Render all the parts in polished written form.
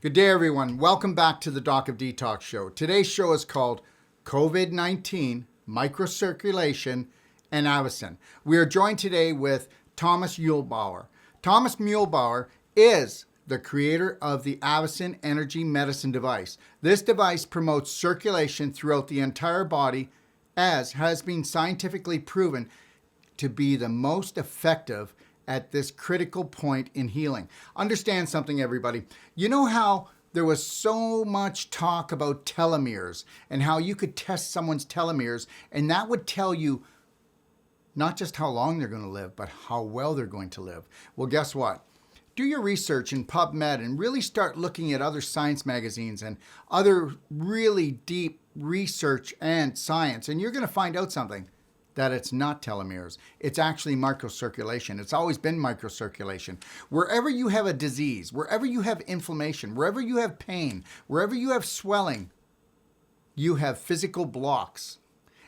Good day, everyone. Welcome back to the Doc of Detox show. Today's show is called COVID-19, Microcirculation, and Avacen. We are joined today with Thomas Muehlbauer. Thomas Muehlbauer is the creator of the Avacen energy medicine device. This device promotes circulation throughout the entire body, as has been scientifically proven to be the most effective at this critical point in healing. Understand something, everybody. You know how there was so much talk about telomeres and how you could test someone's telomeres and that would tell you not just how long they're going to live, but how well they're going to live. Well, guess what? Do your research in PubMed and really start looking at other science magazines and other really deep research and science, and you're going to find out something. That it's not telomeres. It's actually microcirculation. It's always been microcirculation. Wherever you have a disease, wherever you have inflammation, wherever you have pain, wherever you have swelling, you have physical blocks.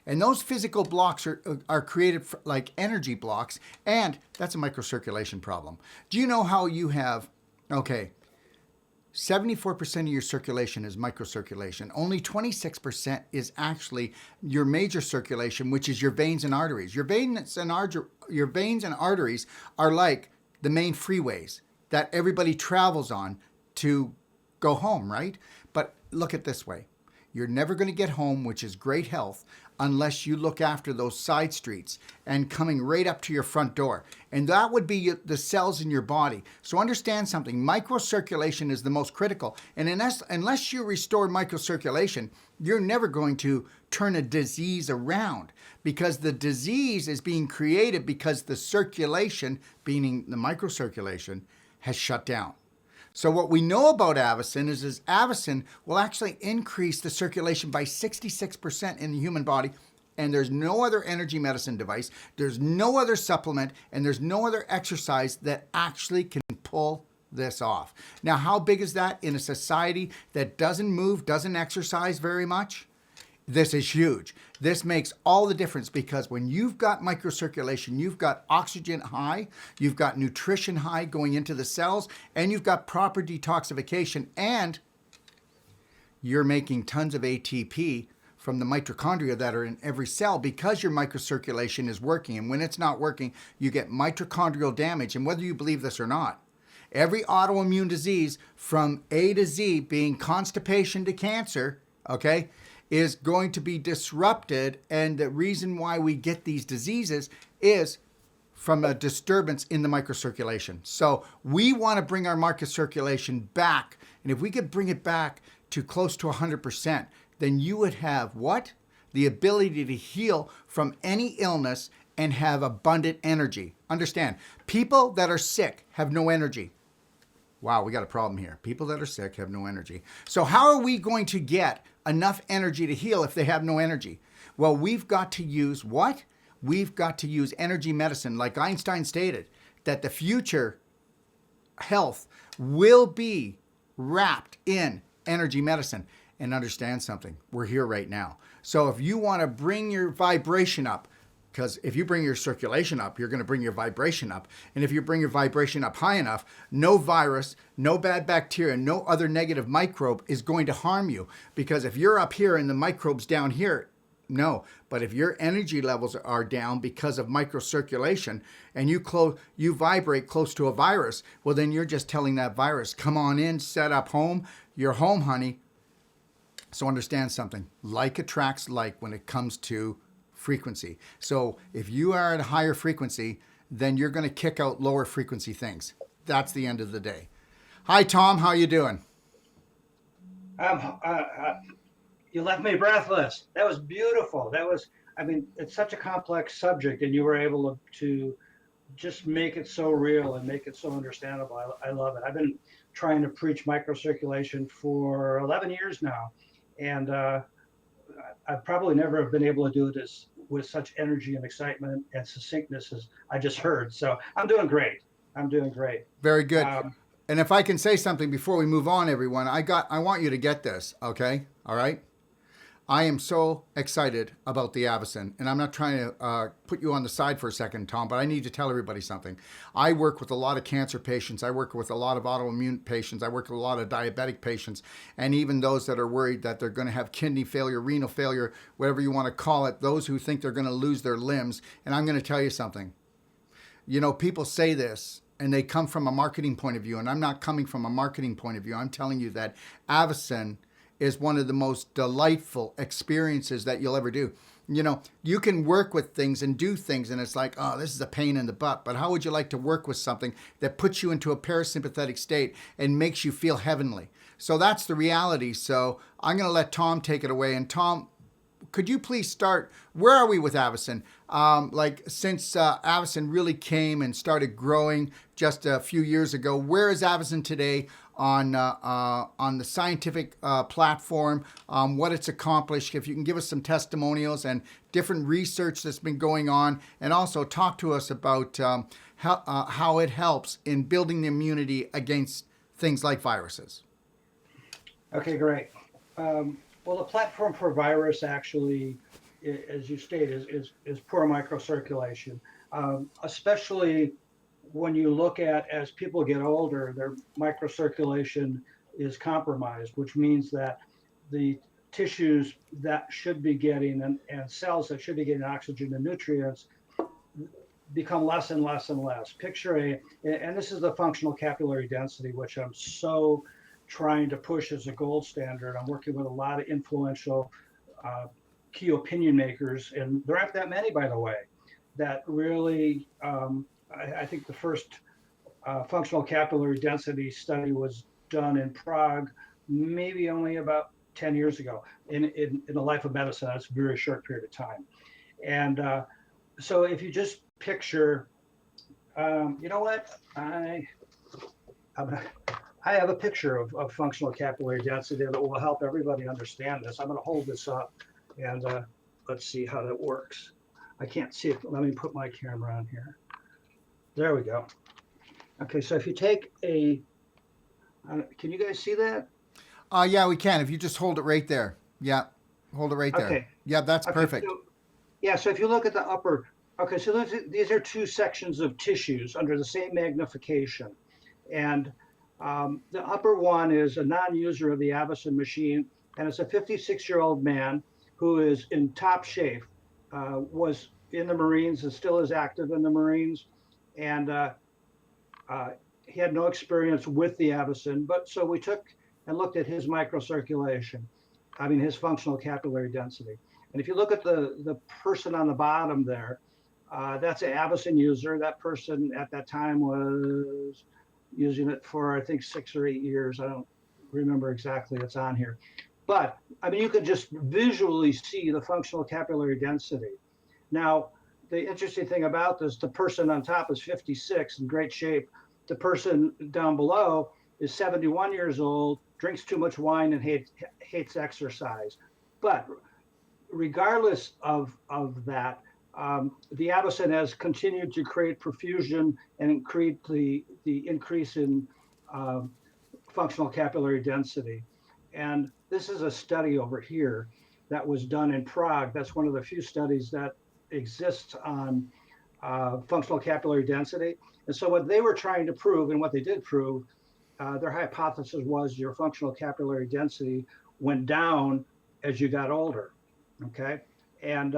And those physical blocks are created like energy blocks, and that's a microcirculation problem. Do you know how you have, 74% of your circulation is microcirculation. Only 26% is actually your major circulation, which is your veins and arteries. Your veins and arteries are like the main freeways that everybody travels on to go home, right? But look at it this way. You're never going to get home, which is great health, unless you look after those side streets and coming right up to your front door. And that would be the cells in your body. So understand something. Microcirculation is the most critical. And unless you restore microcirculation, you're never going to turn a disease around, because the disease is being created because the circulation, meaning the microcirculation, has shut down. So what we know about Avacen is Avacen will actually increase the circulation by 66% in the human body, and there's no other energy medicine device, there's no other supplement, and there's no other exercise that actually can pull this off. Now, how big is that in a society that doesn't move, doesn't exercise very much? This is huge. This makes all the difference, because when you've got microcirculation, you've got oxygen high, you've got nutrition high going into the cells, and you've got proper detoxification, and you're making tons of ATP from the mitochondria that are in every cell, because your microcirculation is working. And when it's not working, you get mitochondrial damage. And whether you believe this or not, every autoimmune disease from A to Z, being constipation to cancer, is going to be disrupted, and the reason why we get these diseases is from a disturbance in the microcirculation. So we want to bring our microcirculation back, and if we could bring it back to close to 100%, then you would have what? The ability to heal from any illness and have abundant energy. Understand, people that are sick have no energy. Wow, we got a problem here. People that are sick have no energy. So how are we going to get enough energy to heal if they have no energy? Well, we've got to use what? We've got to use energy medicine. Like Einstein stated, that the future health will be wrapped in energy medicine. And understand something, we're here right now. So if you want to bring your vibration up, because if you bring your circulation up, you're going to bring your vibration up. And if you bring your vibration up high enough, no virus, no bad bacteria, no other negative microbe is going to harm you. Because if you're up here and the microbe's down here, no. But if your energy levels are down because of microcirculation and you vibrate close to a virus, well, then you're just telling that virus, come on in, set up home. You're home, honey. So understand something. Like attracts like when it comes to frequency. So if you are at a higher frequency, then you're going to kick out lower frequency things. That's the end of the day. Hi, Tom. How you doing? You left me breathless. That was beautiful. It's such a complex subject, and you were able to just make it so real and make it so understandable. I love it. I've been trying to preach microcirculation for 11 years now, and I probably never have been able to do this with such energy and excitement and succinctness as I just heard. So I'm doing great. Very good. And if I can say something before we move on, everyone, I want you to get this, okay? All right? I am so excited about the Avacen, and I'm not trying to put you on the side for a second, Tom, but I need to tell everybody something. I work with a lot of cancer patients. I work with a lot of autoimmune patients. I work with a lot of diabetic patients, and even those that are worried that they're going to have kidney failure, renal failure, whatever you want to call it, those who think they're going to lose their limbs. And I'm going to tell you something. You know, people say this, and they come from a marketing point of view, and I'm not coming from a marketing point of view. I'm telling you that Avacen is one of the most delightful experiences that you'll ever do. You know, you can work with things and do things, and it's like, oh, this is a pain in the butt. But how would you like to work with something that puts you into a parasympathetic state and makes you feel heavenly? So that's the reality. So I'm going to let Tom take it away. And Tom, could you please start? Where are we with Avacen? Since Avacen really came and started growing just a few years ago, where is Avacen today on the scientific platform? What it's accomplished? If you can give us some testimonials and different research that's been going on, and also talk to us about how it helps in building the immunity against things like viruses. Okay, great. Well, the platform for virus actually, as you state, is poor microcirculation, especially when you look at as people get older, their microcirculation is compromised, which means that the tissues that should be getting and cells that should be getting oxygen and nutrients become less and less and less. Picture and this is the functional capillary density, which I'm so trying to push as a gold standard. I'm working with a lot of influential key opinion makers, and there aren't that many, by the way, that really, I think the first functional capillary density study was done in Prague, maybe only about 10 years ago in the life of medicine. That's a very short period of time. And so if you just picture, you know what, I have a picture of functional capillary density that will help everybody understand this. I'm going to hold this up and let's see how that works. I can't see it. Let me put my camera on here. There we go. Okay, so if you take can you guys see that? Yeah, we can. If you just hold it right there. Yeah, hold it right there. Okay. Yeah, that's perfect. So if you look at the upper, okay, so these are two sections of tissues under the same magnification. And the upper one is a non-user of the Avacen machine, and it's a 56-year-old man who is in top shape, was in the Marines and still is active in the Marines, and he had no experience with the Avacen, but so we took and looked at his microcirculation, his functional capillary density. And if you look at the person on the bottom there, that's an Avacen user. That person at that time was using it for, I think, 6 or 8 years. I don't remember exactly. It's on here. But, you could just visually see the functional capillary density. Now, the interesting thing about this, the person on top is 56, in great shape. The person down below is 71 years old, drinks too much wine, and hates exercise. But regardless of that, the Avacen has continued to create perfusion and create the increase in functional capillary density. And this is a study over here that was done in Prague. That's one of the few studies that exists on functional capillary density. And so what they were trying to prove, and what they did prove, their hypothesis was your functional capillary density went down as you got older. Okay. And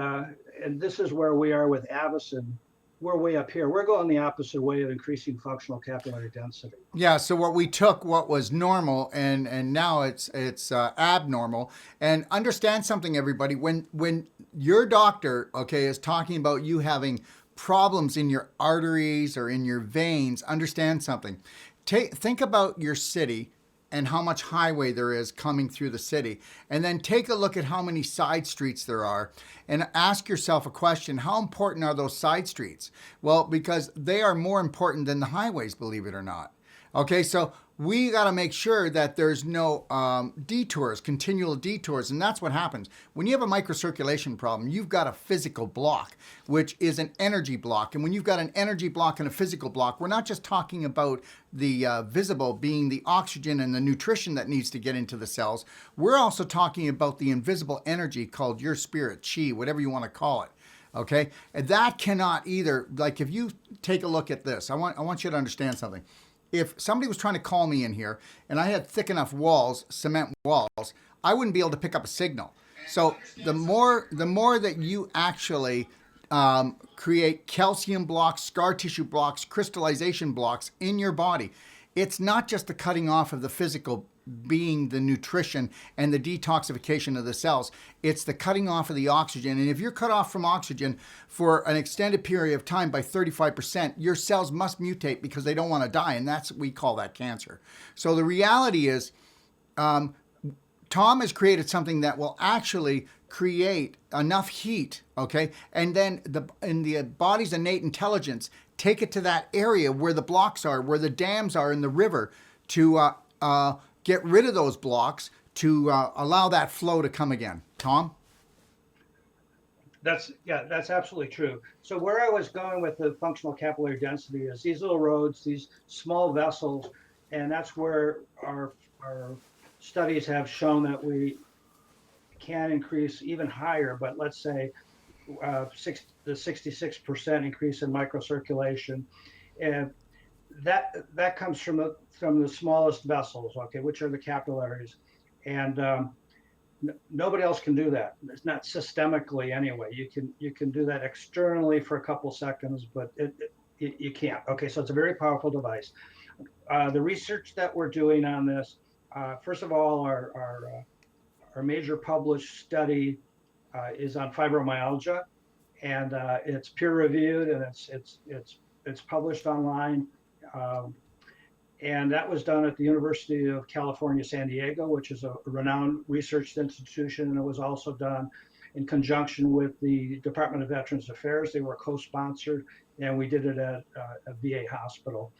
this is where we are with Avacen. We're way up here. We're going the opposite way of increasing functional capillary density. Yeah. So we took what was normal and now it's abnormal. And understand something, everybody. When your doctor, okay, is talking about you having problems in your arteries or in your veins, understand something. Think about your city and how much highway there is coming through the city. And then take a look at how many side streets there are and ask yourself a question. How important are those side streets? Well, because they are more important than the highways, believe it or not. Okay, so we got to make sure that there's no detours, continual detours. And that's what happens. When you have a microcirculation problem, you've got a physical block, which is an energy block. And when you've got an energy block and a physical block, we're not just talking about the visible being the oxygen and the nutrition that needs to get into the cells. We're also talking about the invisible energy called your spirit, chi, whatever you want to call it. Okay? And that cannot either, like if you take a look at this, I want you to understand something. If somebody was trying to call me in here and I had thick enough walls, cement walls, I wouldn't be able to pick up a signal. So the more that you actually create calcium blocks, scar tissue blocks, crystallization blocks in your body, it's not just the cutting off of the physical being the nutrition and the detoxification of the cells. It's the cutting off of the oxygen. And if you're cut off from oxygen for an extended period of time by 35%, your cells must mutate because they don't want to die. And we call that cancer. So the reality is, Tom has created something that will actually create enough heat, okay? And then in the body's innate intelligence, take it to that area where the blocks are, where the dams are in the river to get rid of those blocks to allow that flow to come again. Tom? That's absolutely true. So where I was going with the functional capillary density is these little roads, these small vessels, and that's where our studies have shown that we can increase even higher, but let's say the 66% increase in microcirculation, and that comes from the smallest vessels, okay, which are the capillaries, and nobody else can do that. It's not systemically anyway. You can do that externally for a couple seconds, but you can't. Okay, so it's a very powerful device. The research that we're doing on this, first of all, our major published study is on fibromyalgia, and it's peer reviewed and it's published online. And that was done at the University of California, San Diego, which is a renowned research institution. And it was also done in conjunction with the Department of Veterans Affairs. They were co-sponsored, and we did it at a VA hospital.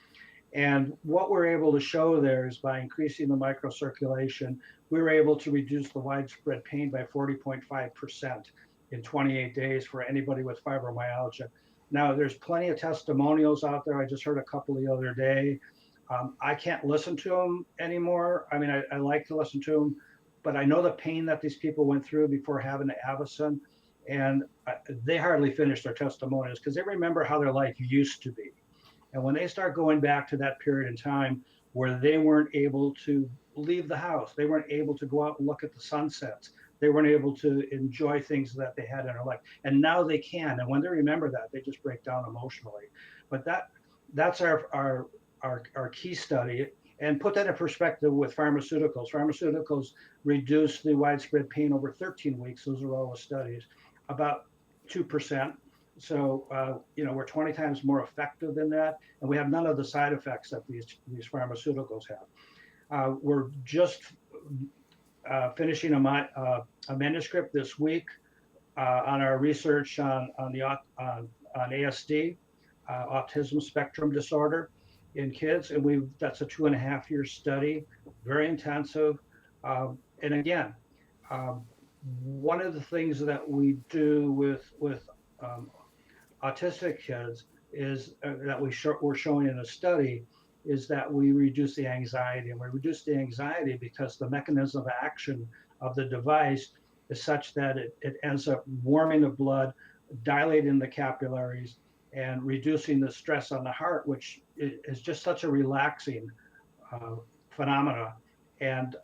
And what we're able to show there is by increasing the microcirculation, we were able to reduce the widespread pain by 40.5% in 28 days for anybody with fibromyalgia. Now, there's plenty of testimonials out there. I just heard a couple the other day. I can't listen to them anymore. I mean, I like to listen to them, but I know the pain that these people went through before having the Avacen, and they hardly finished their testimonials because they remember how their life used to be. And when they start going back to that period in time where they weren't able to leave the house, they weren't able to go out and look at the sunsets, they weren't able to enjoy things that they had in their life, and now they can. And when they remember that, they just break down emotionally. But that's our key study. And put that in perspective with pharmaceuticals. Pharmaceuticals reduce the widespread pain over 13 weeks. Those are all the studies, about 2%. So, we're 20 times more effective than that. And we have none of the side effects that these pharmaceuticals have. We're just finishing a manuscript this week on our research on ASD, autism spectrum disorder in kids, and that's a 2.5-year study, very intensive. And again, one of the things that we do with autistic kids is that we're showing in a study is that we reduce the anxiety, and we reduce the anxiety because the mechanism of action of the device is such that it ends up warming the blood, dilating the capillaries, and reducing the stress on the heart, which is just such a relaxing phenomena. And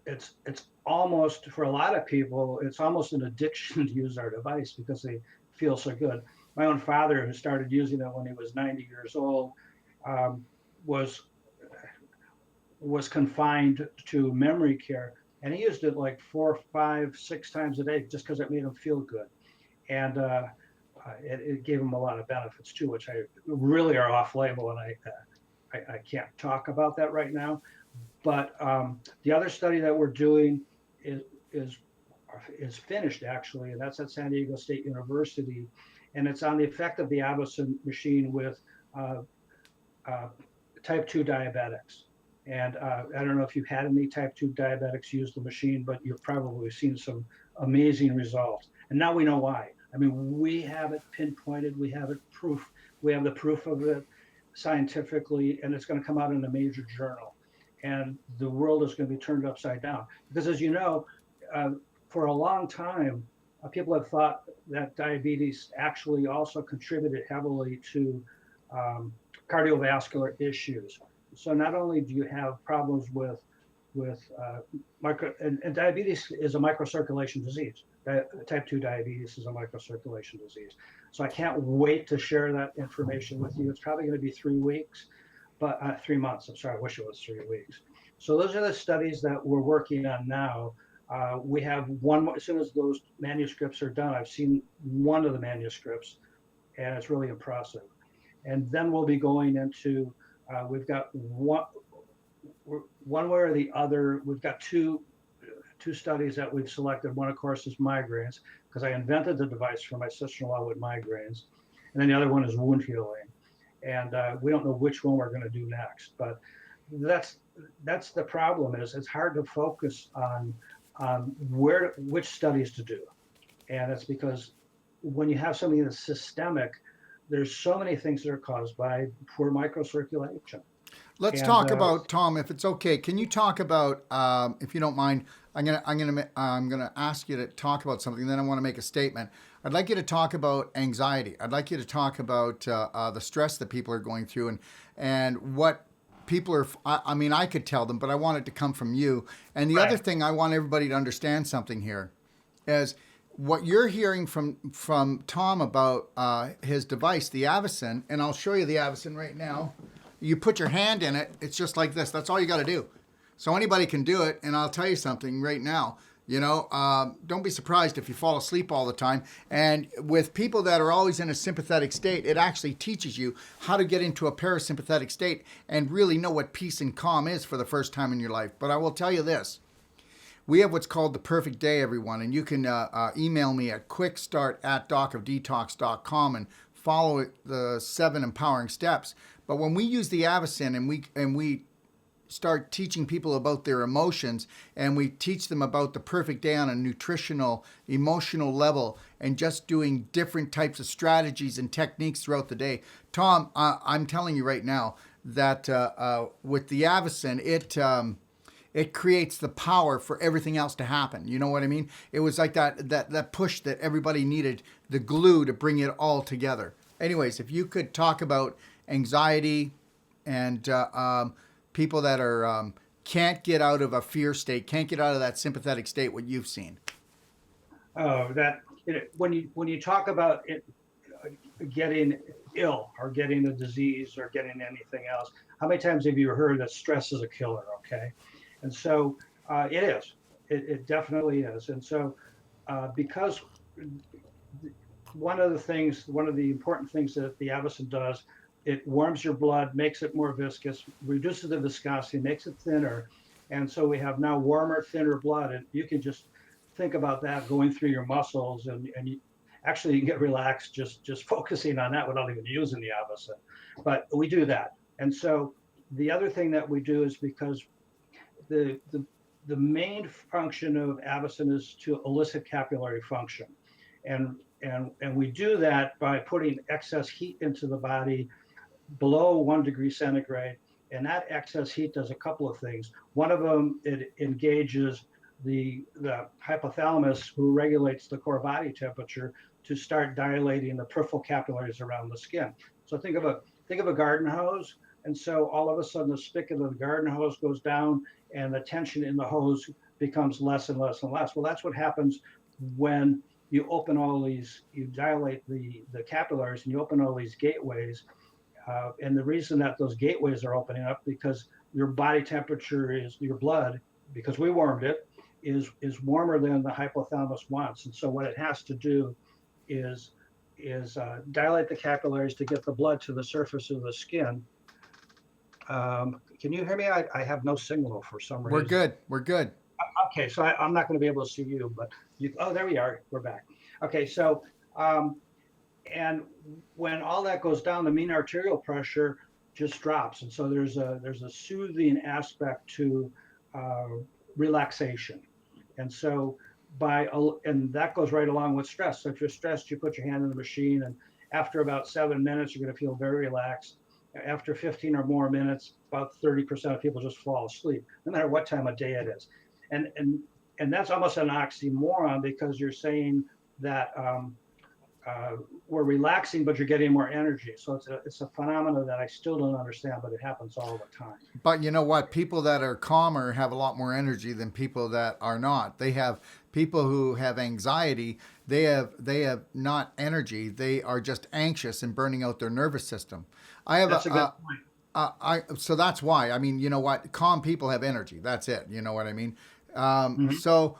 it's almost, for a lot of people, it's almost an addiction to use our device because they feel so good. My own father, who started using it when he was 90 years old, was confined to memory care, and he used it like 4, 5, 6 times a day just because it made him feel good. And it gave him a lot of benefits too, which I really are off label, and I can't talk about that right now. But the other study that we're doing is finished actually, and that's at San Diego State University, and it's on the effect of the Avacen machine with type 2 diabetics. And I don't know if you've had any type 2 diabetics use the machine, but you've probably seen some amazing results. And now we know why. I mean, we have it pinpointed, we have it proof, we have the proof of it scientifically, and it's going to come out in a major journal. And the world is going to be turned upside down. Because as you know, for a long time, people have thought that diabetes actually also contributed heavily to cardiovascular issues. So not only do you have problems with and diabetes is a microcirculation disease. Type 2 diabetes is a microcirculation disease. So I can't wait to share that information with you. It's probably going to be 3 weeks, but 3 months. I'm sorry, I wish it was 3 weeks. So those are the studies that we're working on now. We have one, as soon as those manuscripts are done, I've seen one of the manuscripts, and it's really impressive. And then we'll be going into, we've got one way or the other, we've got two studies that we've selected. One, of course, is migraines, because I invented the device for my sister-in-law with migraines. And then the other one is wound healing. And we don't know which one we're going to do next. But that's the problem, is it's hard to focus on which studies to do. And it's because when you have something that's systemic, there's so many things that are caused by poor microcirculation. Let's talk about, Tom, if it's okay. Can you talk about, if you don't mind, I'm gonna ask you to talk about something. Then I want to make a statement. I'd like you to talk about anxiety. I'd like you to talk about the stress that people are going through, and what people are. I mean, I could tell them, but I want it to come from you. And the other thing, I want everybody to understand something here, is what you're hearing from Tom about his device, the Avacen, and I'll show you the Avacen right now. You put your hand in it, it's just like this. That's all you got to do. So anybody can do it, and I'll tell you something right now. You know, don't be surprised if you fall asleep all the time. And with people that are always in a sympathetic state, it actually teaches you how to get into a parasympathetic state and really know what peace and calm is for the first time in your life. But I will tell you this. We have what's called the perfect day, everyone, and you can email me at quickstart@docofdetox.com and follow the 7 empowering steps. But when we use the Avacen and we start teaching people about their emotions, and we teach them about the perfect day on a nutritional, emotional level, and just doing different types of strategies and techniques throughout the day. Tom, I'm telling you right now that with the Avacen, it creates the power for everything else to happen. You know what I mean? It was like that push that everybody needed, the glue to bring it all together. Anyways, if you could talk about anxiety and people that are can't get out of a fear state, can't get out of that sympathetic state, what you've seen. Oh, when you talk about it, getting ill or getting a disease or getting anything else, how many times have you heard that stress is a killer? Okay, and so it is. It definitely is. And so because one of the important things that the Avacen does, it warms your blood, makes it more viscous, reduces the viscosity, makes it thinner. And so we have now warmer, thinner blood. And you can just think about that going through your muscles, and you can get relaxed just focusing on that without even using the Avacen. But we do that. And so the other thing that we do is, because the main function of Avacen is to elicit capillary function. And we do that by putting excess heat into the body below 1 degree centigrade. And that excess heat does a couple of things. One of them, it engages the hypothalamus, who regulates the core body temperature, to start dilating the peripheral capillaries around the skin. So think of a garden hose. And so all of a sudden the spigot of the garden hose goes down, and the tension in the hose becomes less and less and less. Well, that's what happens when you dilate the capillaries, and you open all these gateways. And the reason that those gateways are opening up, because your body temperature your blood, because we warmed it, is warmer than the hypothalamus wants. And so what it has to do is dilate the capillaries to get the blood to the surface of the skin. Can you hear me? I have no signal for some reason. We're good. Okay, so I'm not going to be able to see you, but there we are. We're back. Okay, so and when all that goes down, the mean arterial pressure just drops. And so there's a soothing aspect to uh, relaxation. And so and that goes right along with stress. So if you're stressed, you put your hand in the machine, and after about 7 minutes, you're going to feel very relaxed. After 15 or more minutes, about 30% of people just fall asleep, no matter what time of day it is. And and and that's almost an oxymoron, because you're saying that uh, we're relaxing, but you're getting more energy. So it's a phenomenon that I still don't understand, but it happens all the time. But you know what? People that are calmer have a lot more energy than people that are not. They have people who have anxiety. They have not energy. They are just anxious and burning out their nervous system. I have That's a good point. so that's why. I mean, you know what? Calm people have energy. That's it. You know what I mean? Hmm. So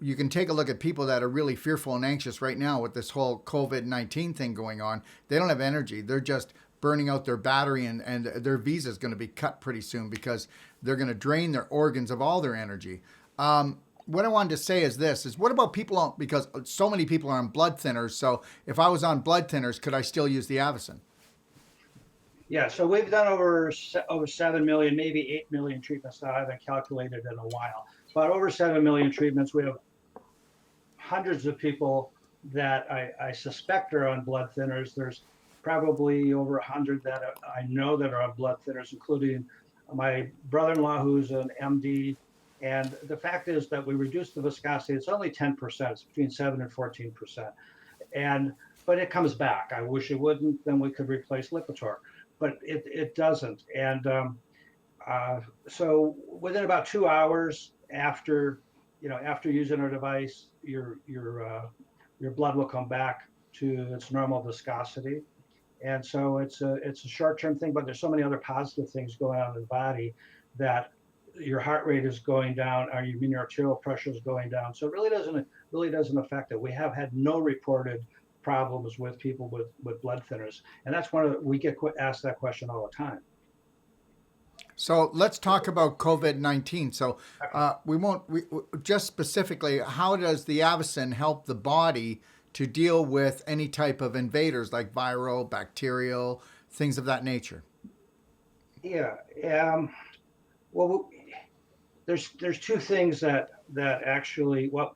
you can take a look at people that are really fearful and anxious right now with this whole COVID-19 thing going on. They don't have energy. They're just burning out their battery, and their visa is going to be cut pretty soon because they're going to drain their organs of all their energy. What I wanted to say is this, is what about people on, because so many people are on blood thinners. So if I was on blood thinners, could I still use the Avacen? Yeah, so we've done over 7 million, maybe 8 million treatments now. I haven't calculated in a while, but over 7 million treatments. We have hundreds of people that I suspect are on blood thinners. There's probably over 100 that I know that are on blood thinners, including my brother-in-law, who's an MD. And the fact is that we reduce the viscosity. It's only 10%. It's between 7 and 14%. And but it comes back. I wish it wouldn't. Then we could replace Lipitor, but it doesn't. And so within about 2 hours after, after using our device, your blood will come back to its normal viscosity. And so it's a short-term thing, but there's so many other positive things going on in the body, that your heart rate is going down, or your arterial pressure is going down. So it really doesn't affect it. We have had no reported problems with people with blood thinners, and that's we get asked that question all the time. So let's talk about COVID-19. So Okay. just specifically, how does the Avacen help the body to deal with any type of invaders like viral, bacterial, things of that nature? Yeah. Well, there's two things that actually, well,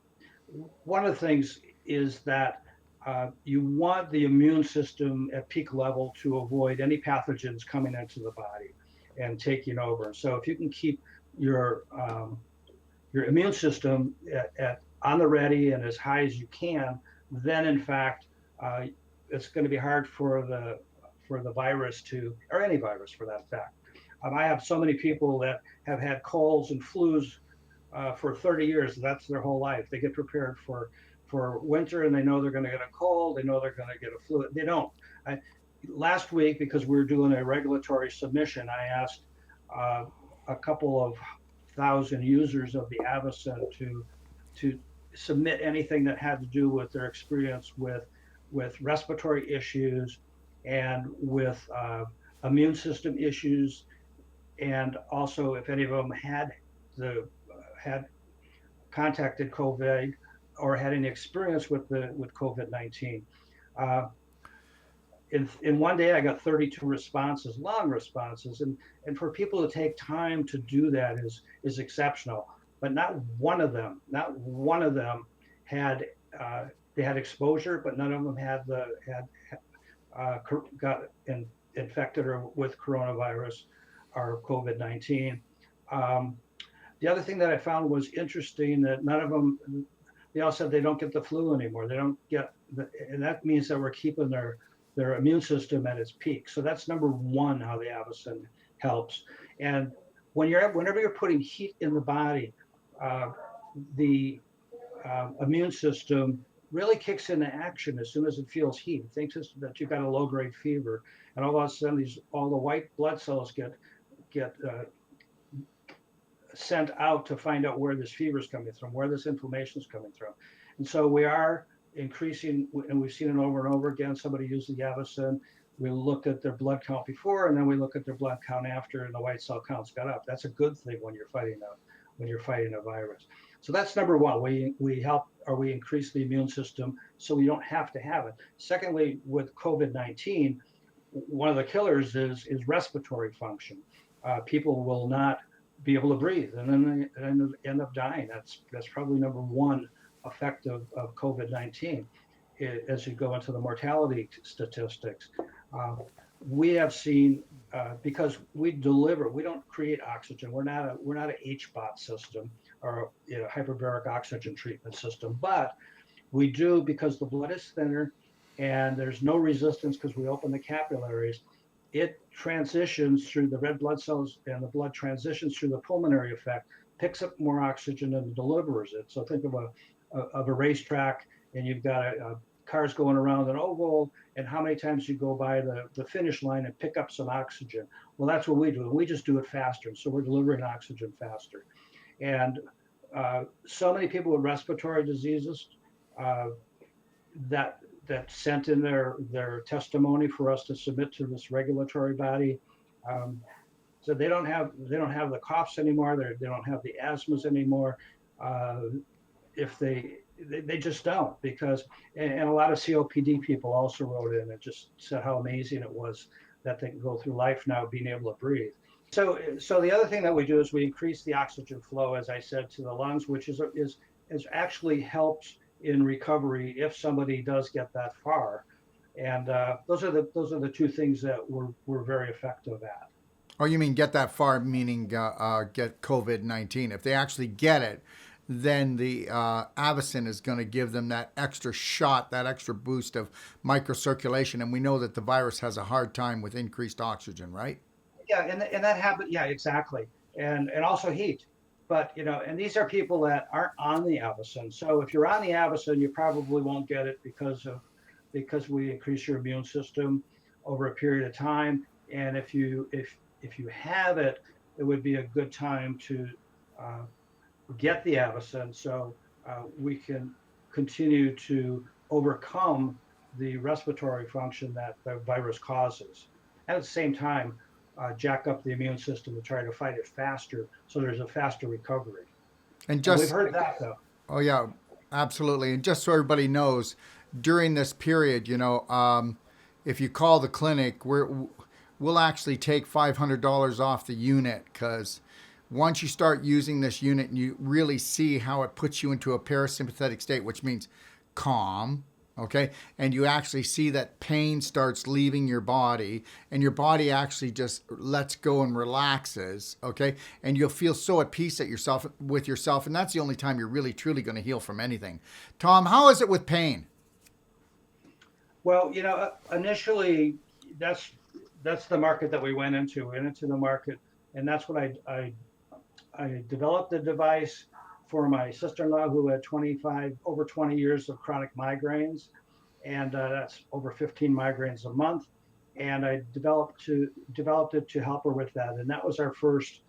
one of the things is that you want the immune system at peak level to avoid any pathogens coming into the body and taking over. So if you can keep your immune system on the ready and as high as you can, then in fact uh, it's going to be hard for the virus to, or any virus for that fact. I have so many people that have had colds and flus for 30 years. That's their whole life. They get prepared for winter, and they know they're going to get a cold. They know they're going to get a flu. They don't. Last week, because we were doing a regulatory submission, I asked uh, a couple of thousand users of the Avacen to submit anything that had to do with their experience with respiratory issues and with immune system issues, and also if any of them had contacted COVID or had any experience with COVID-19. Uh, in one day, I got 32 responses, long responses, and for people to take time to do that is exceptional. But not one of them had they had exposure, but none of them had got infected or with coronavirus or COVID-19. Um, the other thing that I found was interesting, that none of them, they all said they don't get the flu anymore. They don't get, and that means that we're keeping their immune system at its peak. So that's number one, how the Avacen helps. And whenever you're putting heat in the body, the immune system really kicks into action as soon as it feels heat. It thinks that you've got a low-grade fever, and all of a sudden all the white blood cells get sent out to find out where this fever is coming from, where this inflammation is coming from. And so we are increasing, and we've seen it over and over again. Somebody used the Avacen. We looked at their blood count before, and then we look at their blood count after, and the white cell counts got up. That's a good thing when you're fighting a virus. So that's number one. We help, or we increase the immune system so we don't have to have it. Secondly, with COVID-19, one of the killers is respiratory function. People will not be able to breathe, and then they end up dying. That's probably number one effect of COVID-19 as you go into the mortality statistics. We have seen because we don't create oxygen. We're not a HBOT system or hyperbaric oxygen treatment system, but we do because the blood is thinner and there's no resistance because we open the capillaries. It transitions through the red blood cells and the blood transitions through the pulmonary effect, picks up more oxygen and delivers it. So think of a racetrack and you've got cars going around an oval, and how many times you go by the finish line and pick up some oxygen. Well, that's what we do. We just do it faster. So we're delivering oxygen faster. And so many people with respiratory diseases that sent in their testimony for us to submit to this regulatory body. So they don't have the coughs anymore. They don't have the asthmas anymore. If they just don't, because and a lot of COPD people also wrote in and just said how amazing it was that they can go through life now being able to breathe. So the other thing that we do is we increase the oxygen flow, as I said, to the lungs, which is actually helps in recovery if somebody does get that far. And those are the two things that we're very effective at. Oh, you mean get that far, meaning get COVID-19. If they actually get it, then the Avacen is going to give them that extra shot, that extra boost of microcirculation. And we know that the virus has a hard time with increased oxygen, right? Yeah, and that happens. Yeah, exactly. And also heat. But, and these are people that aren't on the Avacen. So if you're on the Avacen, you probably won't get it because we increase your immune system over a period of time. And if you have it, it would be a good time to get the Avacen so we can continue to overcome the respiratory function that the virus causes. And at the same time, jack up the immune system to try to fight it faster so there's a faster recovery. And we've heard that, though. Oh, yeah, absolutely. And just so everybody knows, during this period, if you call the clinic, we'll actually take $500 off the unit, because once you start using this unit and you really see how it puts you into a parasympathetic state, which means calm, okay? And you actually see that pain starts leaving your body and your body actually just lets go and relaxes, okay? And you'll feel so at peace with yourself. And that's the only time you're really, truly going to heal from anything. Tom, how is it with pain? Well, initially that's the market that we went into. We went into the market, and that's what I developed the device for my sister-in-law who had over 20 years of chronic migraines, and that's over 15 migraines a month. And I developed it to help her with that, and that was our first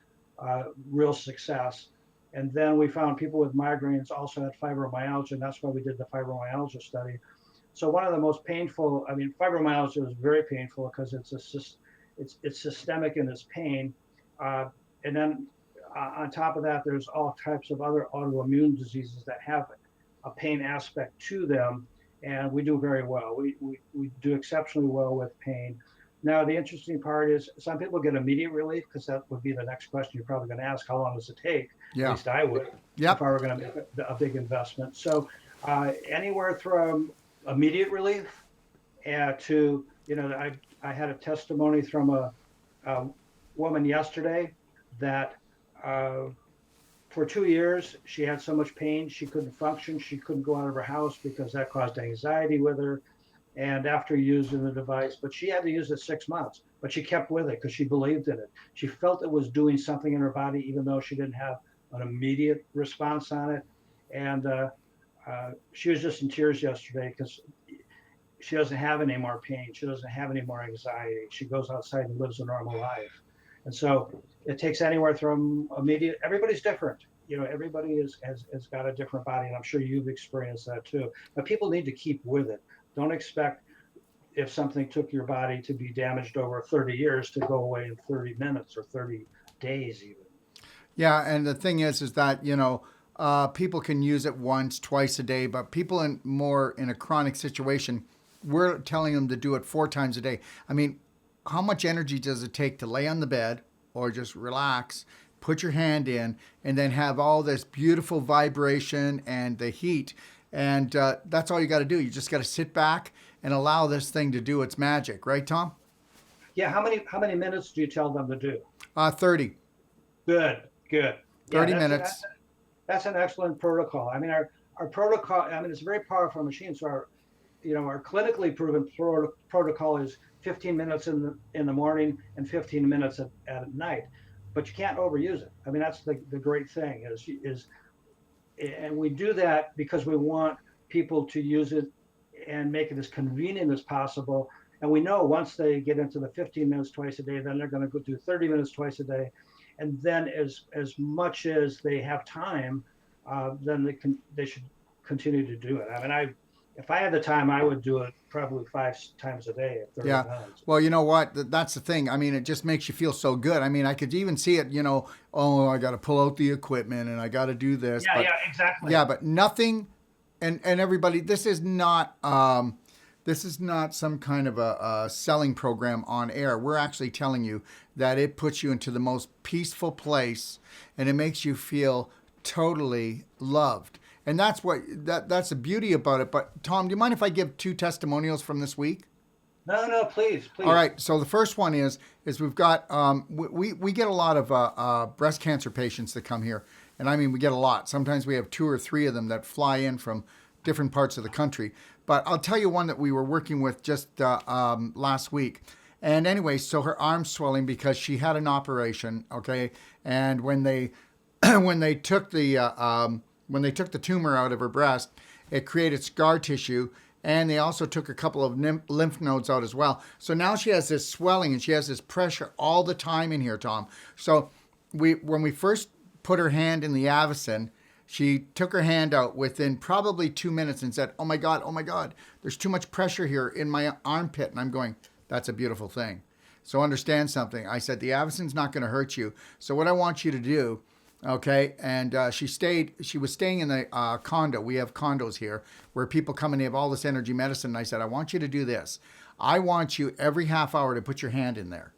real success. And then we found people with migraines also had fibromyalgia, and that's why we did the fibromyalgia study. So one of the most painful, fibromyalgia is very painful because it's systemic in its pain, and then on top of that, there's all types of other autoimmune diseases that have a pain aspect to them, and we do very well. We do exceptionally well with pain. Now, the interesting part is some people get immediate relief, because that would be the next question you're probably going to ask: how long does it take? Yeah. At least I would, if I were going to make a big investment. So anywhere from immediate relief to, I had a testimony from a woman yesterday that for 2 years she had so much pain she couldn't function, she couldn't go out of her house because that caused anxiety with her. And after using the device, but she had to use it 6 months, but she kept with it because she believed in it. She felt it was doing something in her body, even though she didn't have an immediate response on it. And she was just in tears yesterday because she doesn't have any more pain. She doesn't have any more anxiety. She goes outside and lives a normal life. And so it takes anywhere from immediate. Everybody's different. Everybody has got a different body, and I'm sure you've experienced that too. But people need to keep with it. Don't expect, if something took your body to be damaged over 30 years, to go away in 30 minutes or 30 days even. Yeah, and the thing is that, people can use it once, twice a day, but people in a chronic situation, we're telling them to do it 4 times a day. how much energy does it take to lay on the bed or just relax, put your hand in, and then have all this beautiful vibration and the heat. And that's all you got to do. You just got to sit back and allow this thing to do its magic, right, Tom? Yeah, how many minutes do you tell them to do? 30. Good, good. Yeah, 30 minutes. that's an excellent protocol. I mean, our protocol. I mean, it's a very powerful machine. So our clinically proven protocol is 15 minutes in the morning and 15 minutes at night. But you can't overuse it. I mean, that's the great thing is, and we do that because we want people to use it and make it as convenient as possible. And we know once they get into the 15 minutes twice a day, then they're going to go do 30 minutes twice a day, and then as much as they have time, then they should continue to do it. I mean, if I had the time, I would do it probably 5 times a day at 30 Yeah. minutes. Well, you know what? That's the thing. I mean, it just makes you feel so good. I mean, I could even see it, oh, I got to pull out the equipment and I got to do this. Yeah, but, yeah, exactly. Yeah, but nothing, and everybody, this is not some kind of a selling program on air. We're actually telling you that it puts you into the most peaceful place and it makes you feel totally loved. And that's that's the beauty about it. But Tom, do you mind if I give 2 testimonials from this week? No, please. All right. So the first one is we've got we get a lot of breast cancer patients that come here, and I mean we get a lot. Sometimes we have 2 or 3 of them that fly in from different parts of the country. But I'll tell you one that we were working with just last week. And anyway, so her arm's swelling because she had an operation. Okay, and when they when they took the tumor out of her breast, it created scar tissue, and they also took a couple of lymph nodes out as well. So now she has this swelling and she has this pressure all the time in here, Tom. So when we first put her hand in the Avacen, she took her hand out within probably 2 minutes and said, oh my God, there's too much pressure here in my armpit. And I'm going, that's a beautiful thing. So understand something. I said, the Avacen's not going to hurt you. So what I want you to do, okay, and she was staying in the condo. We have condos here where people come and they have all this energy medicine. And I said, I want you to do this. I want you every half hour to put your hand in there.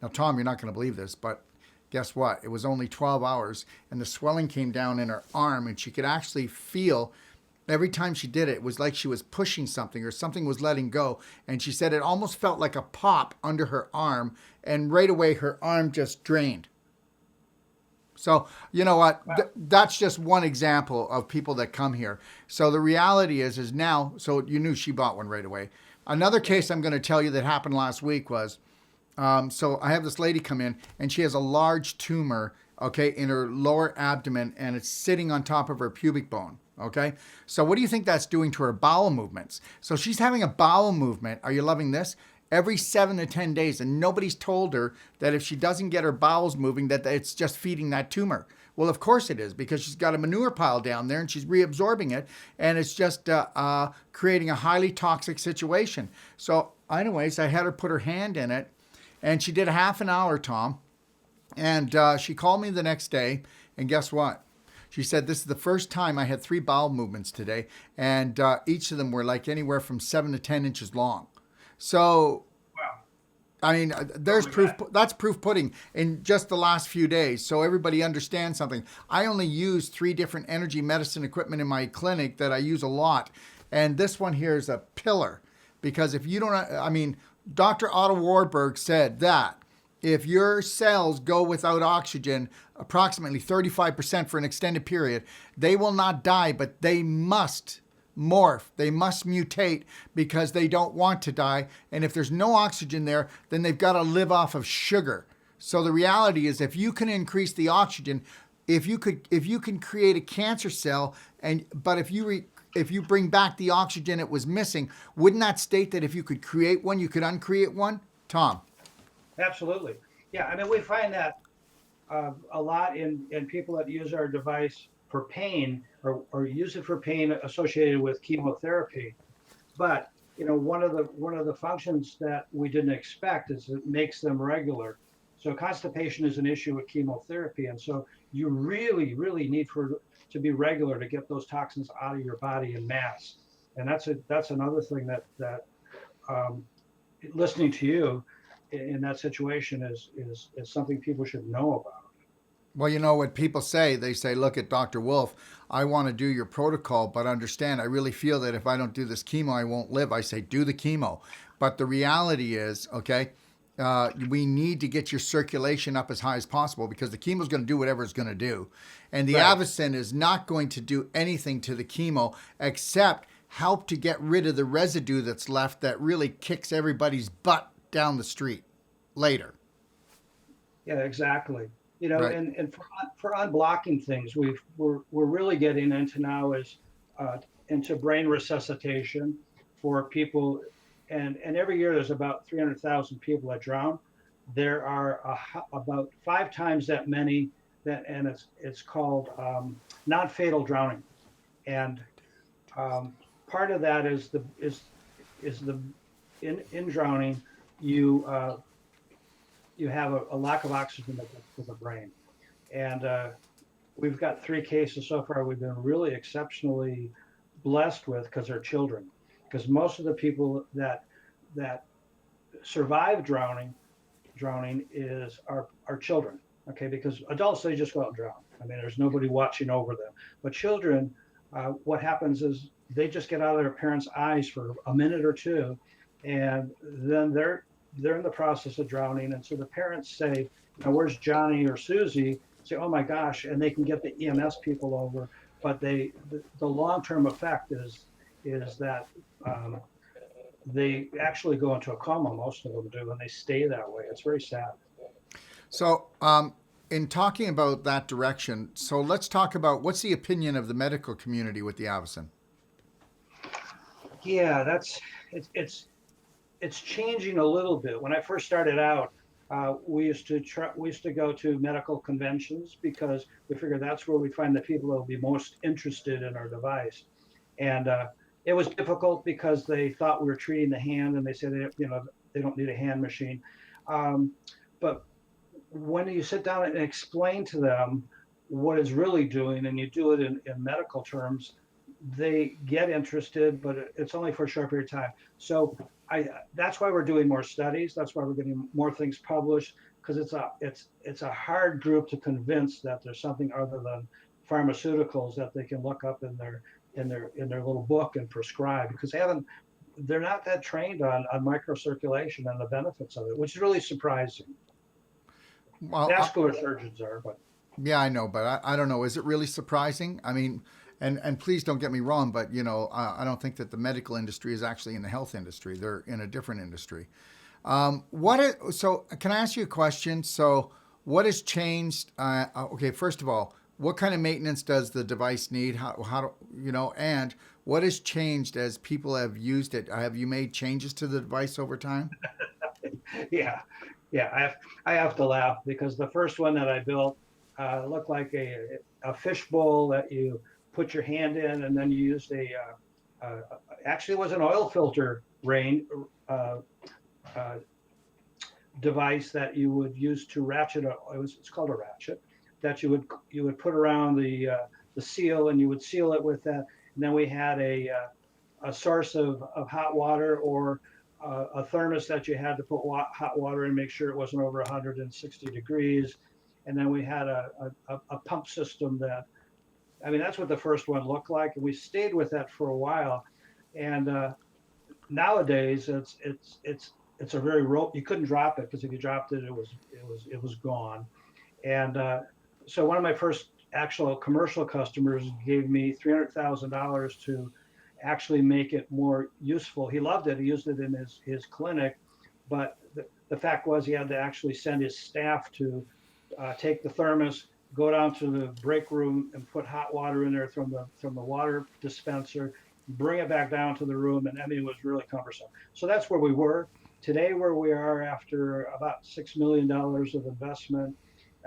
Now, Tom, you're not going to believe this, but guess what? It was only 12 hours and the swelling came down in her arm and she could actually feel every time she did it, it was like she was pushing something or something was letting go. And she said it almost felt like a pop under her arm, and right away her arm just drained. So, you know what? That's just one example of people that come here. So the reality is now, so you knew she bought one right away. Another case I'm going to tell you that happened last week was, so I have this lady come in and she has a large tumor, okay, in her lower abdomen, and it's sitting on top of her pubic bone. Okay. So what do you think that's doing to her bowel movements? So she's having a bowel movement. Are you loving this? Every 7 to 10 days. And nobody's told her that if she doesn't get her bowels moving, that it's just feeding that tumor. Well, of course it is, because she's got a manure pile down there and she's reabsorbing it. And it's just creating a highly toxic situation. So anyways, I had her put her hand in it and she did a half an hour, Tom. And she called me the next day. And guess what? She said, this is the first time I had 3 bowel movements today. And each of them were like anywhere from 7 to 10 inches long. So, Wow. I mean, there's proof. That's proof pudding in just the last few days. So everybody understands something. I only use 3 different energy medicine equipment in my clinic that I use a lot. And this one here is a pillar, because if you don't, I mean, Dr. Otto Warburg said that if your cells go without oxygen approximately 35% for an extended period, they will not die, but they must morph. They must mutate because they don't want to die. And if there's no oxygen there, then they've got to live off of sugar. So the reality is, if you can increase the oxygen, if you can create a cancer cell, but if you bring back the oxygen it was missing, wouldn't that state that if you could create one, you could uncreate one? Tom. Absolutely. Yeah, I mean, we find that a lot in people that use our device for pain or use it for pain associated with chemotherapy. But, one of the functions that we didn't expect is it makes them regular. So constipation is an issue with chemotherapy. And so you really, really need to be regular to get those toxins out of your body in mass. And that's another thing that listening to you, in that situation is something people should know about. Well, you know what people say? They say, look at Dr. Wolfe, I want to do your protocol, but understand, I really feel that if I don't do this chemo, I won't live. I say, do the chemo. But the reality is, okay, we need to get your circulation up as high as possible because the chemo is going to do whatever it's going to do. And the Right. Avacen is not going to do anything to the chemo except help to get rid of the residue that's left that really kicks everybody's butt down the street later. Yeah, exactly. Right. And for unblocking things, we're really getting into now is into brain resuscitation for people, and every year there's about 300,000 people that drown. There are about 5 times that many that, and it's called non-fatal drowning, and um, part of that is the in drowning you you have a lack of oxygen to the brain. And we've got 3 cases so far we've been really exceptionally blessed with because they're children. Because most of the people that survive drowning are children. Okay, because adults they just go out and drown. I mean, there's nobody watching over them. But children, what happens is they just get out of their parents' eyes for a minute or two, and then they're in the process of drowning. And so the parents say, now, where's Johnny or Susie? Say, oh my gosh, and they can get the EMS people over. But the long-term effect is that they actually go into a coma. Most of them do, and they stay that way. It's very sad. So, in talking about that direction, so let's talk about what's the opinion of the medical community with the Avacen? Yeah, it's changing a little bit. When I first started out, we used to go to medical conventions because we figured that's where we find the people that will be most interested in our device. And it was difficult because they thought we were treating the hand, and they said they don't need a hand machine. Um, but when you sit down and explain to them what it's really doing, and you do it in medical terms, they get interested, but it's only for a short period of time. So that's why we're doing more studies. That's why we're getting more things published, because it's a hard group to convince that there's something other than pharmaceuticals that they can look up in their little book and prescribe, because they're not that trained on microcirculation and the benefits of it, which is really surprising. Well, Vascular surgeons are, but yeah, I know, but I don't know. Is it really surprising? I mean, and please don't get me wrong, but I don't think that the medical industry is actually in the health industry. They're in a different industry. So can I ask you a question? So what has changed? Okay, first of all, what kind of maintenance does the device need? How do and what has changed as people have used it? Have you made changes to the device over time? yeah, yeah. I have to laugh because the first one that I built looked like a fishbowl that you put your hand in, and then you used uh, actually it was an oil filter rain uh, uh, device that you would use to ratchet. It's called a ratchet that you would put around the seal, and you would seal it with that. And then we had a source of hot water, or a thermos that you had to put hot water in, make sure it wasn't over 160 degrees. And then we had a pump system that, I mean, that's what the first one looked like. And we stayed with that for a while. And nowadays it's a very you couldn't drop it, because if you dropped it, it was gone. And so one of my first actual commercial customers gave me $300,000 to actually make it more useful. He loved it. He used it in his clinic, but the fact was he had to actually send his staff to take the thermos, go down to the break room, and put hot water in there from the water dispenser, bring it back down to the room, and I mean, it was really cumbersome. So that's where we were. Today, where we are after about $6 million of investment,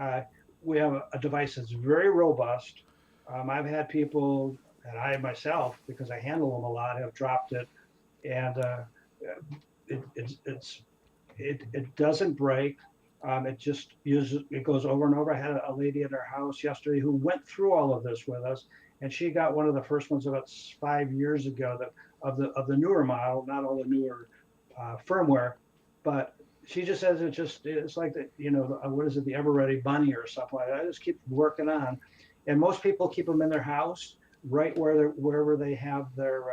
uh, we have a device that's very robust. I've had people, and I myself, because I handle them a lot, have dropped it, and it doesn't break. It goes over and over. I had a lady at our house yesterday who went through all of this with us, and she got one of the first ones about 5 years ago, of the newer model, not all the newer firmware, but she just says it's like the, what is it, the ever ready bunny or something like that. I just keep working on, and most people keep them in their house, right wherever they have their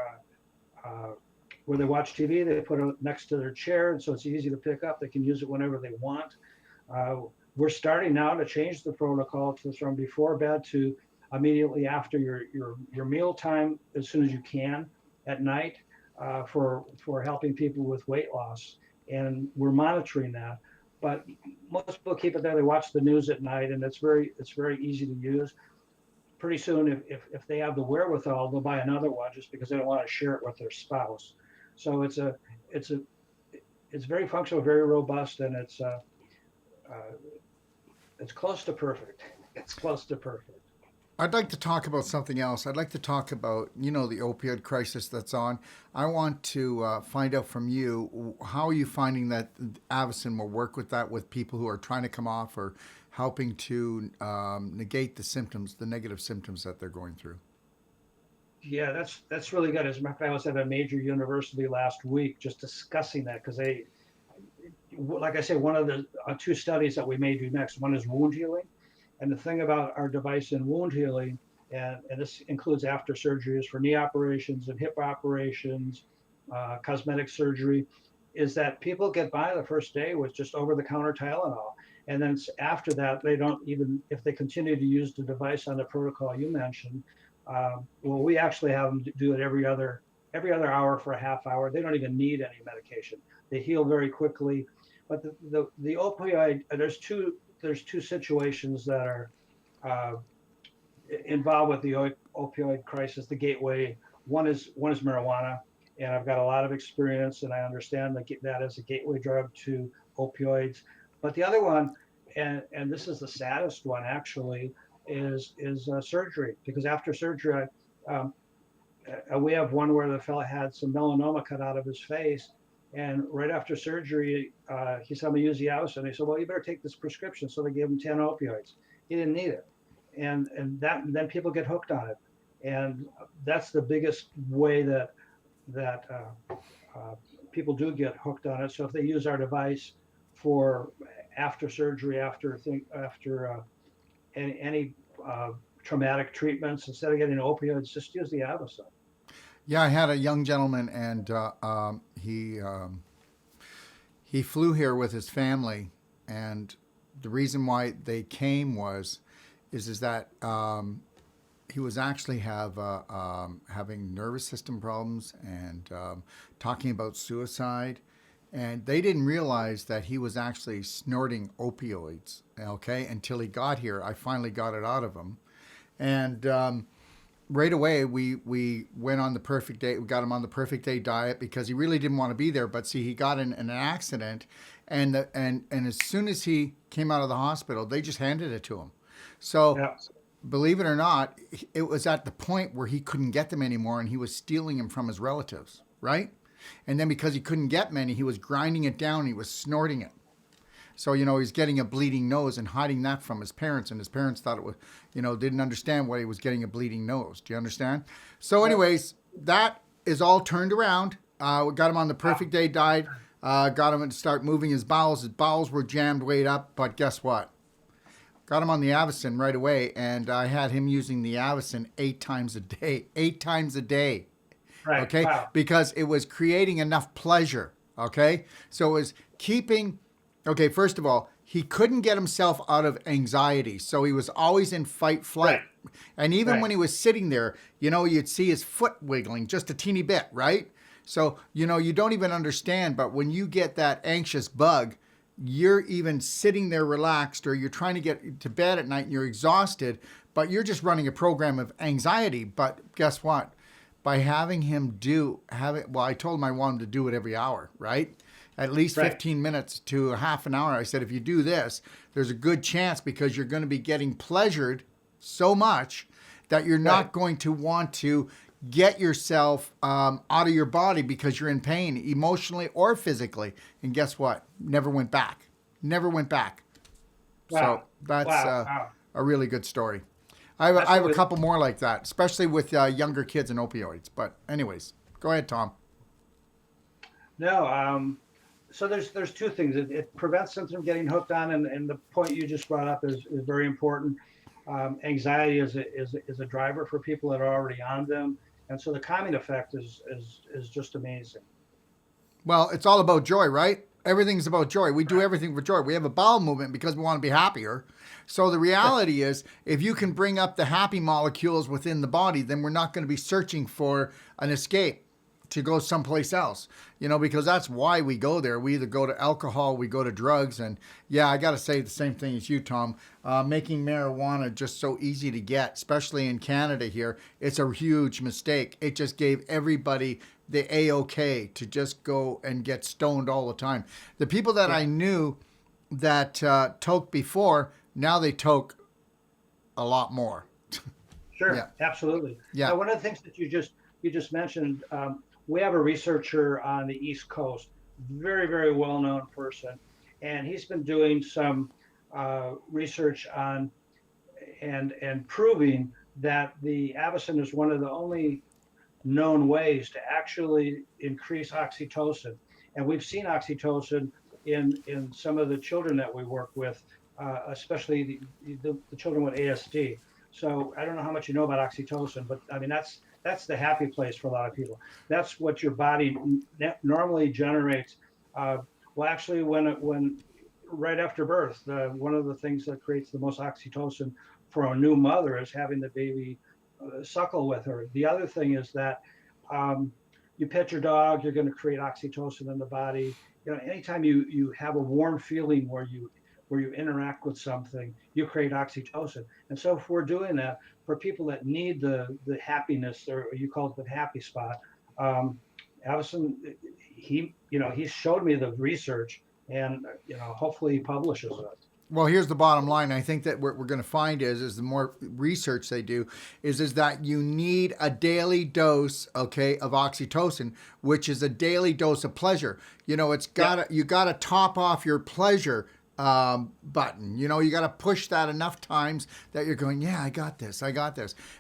where they watch TV. They put it next to their chair, and so it's easy to pick up. They can use it whenever they want. We're starting now to change the protocol from before bed to immediately after your meal time, as soon as you can at night, for helping people with weight loss. And we're monitoring that. But most people keep it there. They watch the news at night, and it's very easy to use. Pretty soon, if they have the wherewithal, they'll buy another one just because they don't want to share it with their spouse. So it's very functional, very robust, and it's close to perfect. It's close to perfect. I'd like to talk about something else. I'd like to talk about, the opioid crisis that's on. I want to find out from you, how are you finding that Avacen will work with that, with people who are trying to come off or helping to negate the symptoms, the negative symptoms that they're going through? Yeah, that's really good. As a matter of fact, I was at a major university last week just discussing that, because like I say, one of the two studies that we may do next, one is wound healing. And the thing about our device in wound healing, and this includes after surgeries for knee operations and hip operations, cosmetic surgery, is that people get by the first day with just over-the-counter Tylenol. And then after that, they don't even, if they continue to use the device on the protocol you mentioned, well, we actually have them do it every other hour for a half hour. They don't even need any medication. They heal very quickly. But the opioid, there's two situations that are involved with the opioid crisis. The gateway, one is marijuana, and I've got a lot of experience, and I understand that as a gateway drug to opioids. But the other one, and this is the saddest one actually, is surgery. Because after surgery, we have one where the fellow had some melanoma cut out of his face. And right after surgery, he said, I'm going to use the Avacen. They said, well, you better take this prescription. So they gave him 10 opioids. He didn't need it. And then people get hooked on it. And that's the biggest way that people do get hooked on it. So if they use our device for after surgery, after any traumatic treatments, instead of getting opioids, just use the Avacen. Yeah, I had a young gentleman, and he flew here with his family, and the reason why they came is that he was actually having nervous system problems and talking about suicide, and they didn't realize that he was actually snorting opioids. Okay, until he got here, I finally got it out of him, and right away, we went on the perfect day. We got him on the perfect day diet because he really didn't want to be there. But see, he got in an accident, and as soon as he came out of the hospital, they just handed it to him. So, yeah. Believe it or not, it was at the point where he couldn't get them anymore, and he was stealing them from his relatives, right? And then because he couldn't get many, he was grinding it down. And he was snorting it. So, he's getting a bleeding nose and hiding that from his parents. And his parents thought it was, didn't understand why he was getting a bleeding nose. Do you understand? So anyways, that is all turned around. We got him on the perfect day diet. Got him to start moving his bowels. His bowels were jammed way up. But guess what? Got him on the Avacen right away. And I had him using the Avacen 8 times a day. 8 times a day. Right. Okay? Wow. Because it was creating enough pleasure. Okay? So it was keeping... Okay, first of all, he couldn't get himself out of anxiety, so he was always in fight, flight. Right. And even when he was sitting there, you'd see his foot wiggling just a teeny bit, right? So, you don't even understand, but when you get that anxious bug, you're even sitting there relaxed, or you're trying to get to bed at night and you're exhausted, but you're just running a program of anxiety. But guess what? By having him I told him I wanted him to do it every hour, right? At least 15 minutes to a half an hour. I said, if you do this, there's a good chance, because you're going to be getting pleasured so much that you're not going to want to get yourself out of your body because you're in pain, emotionally or physically. And guess what? Never went back. Never went back. Wow. So that's a really good story. I have a couple more like that, especially with younger kids and opioids. But anyways, go ahead, Tom. No, So there's two things. It prevents them from getting hooked on, and the point you just brought up is very important. Anxiety is a driver for people that are already on them, and so the calming effect is just amazing. Well, it's all about joy, right? Everything's about joy. We do everything for joy. We have a bowel movement because we want to be happier. So the reality is, if you can bring up the happy molecules within the body, then we're not going to be searching for an escape to go someplace else, because that's why we go there. We either go to alcohol, we go to drugs. And yeah, I got to say the same thing as you, Tom. Making marijuana just so easy to get, especially in Canada here, it's a huge mistake. It just gave everybody the A-OK to just go and get stoned all the time. The people that I knew that toke before, now they toke a lot more. Sure, Yeah. absolutely. Yeah. Now, one of the things that you just mentioned, we have a researcher on the East Coast, very, very well-known person, and he's been doing some research on and proving that the Avacen is one of the only known ways to actually increase oxytocin. And we've seen oxytocin in some of the children that we work with, especially the children with ASD. So I don't know how much you know about oxytocin, but I mean that's the happy place for a lot of people. That's what your body normally generates. Well, actually, when right after birth, one of the things that creates the most oxytocin for a new mother is having the baby suckle with her. The other thing is that you pet your dog, you're going to create oxytocin in the body. Anytime you have a warm feeling where you interact with something, you create oxytocin. And so if we're doing that for people that need the happiness, or you call it the happy spot, Avacen, he showed me the research, and hopefully he publishes it. Well, here's the bottom line. I think that what we're going to find is the more research they do is that you need a daily dose, okay, of oxytocin, which is a daily dose of pleasure. You got to top off your pleasure button. You got to push that enough times that you're going, yeah, I got this.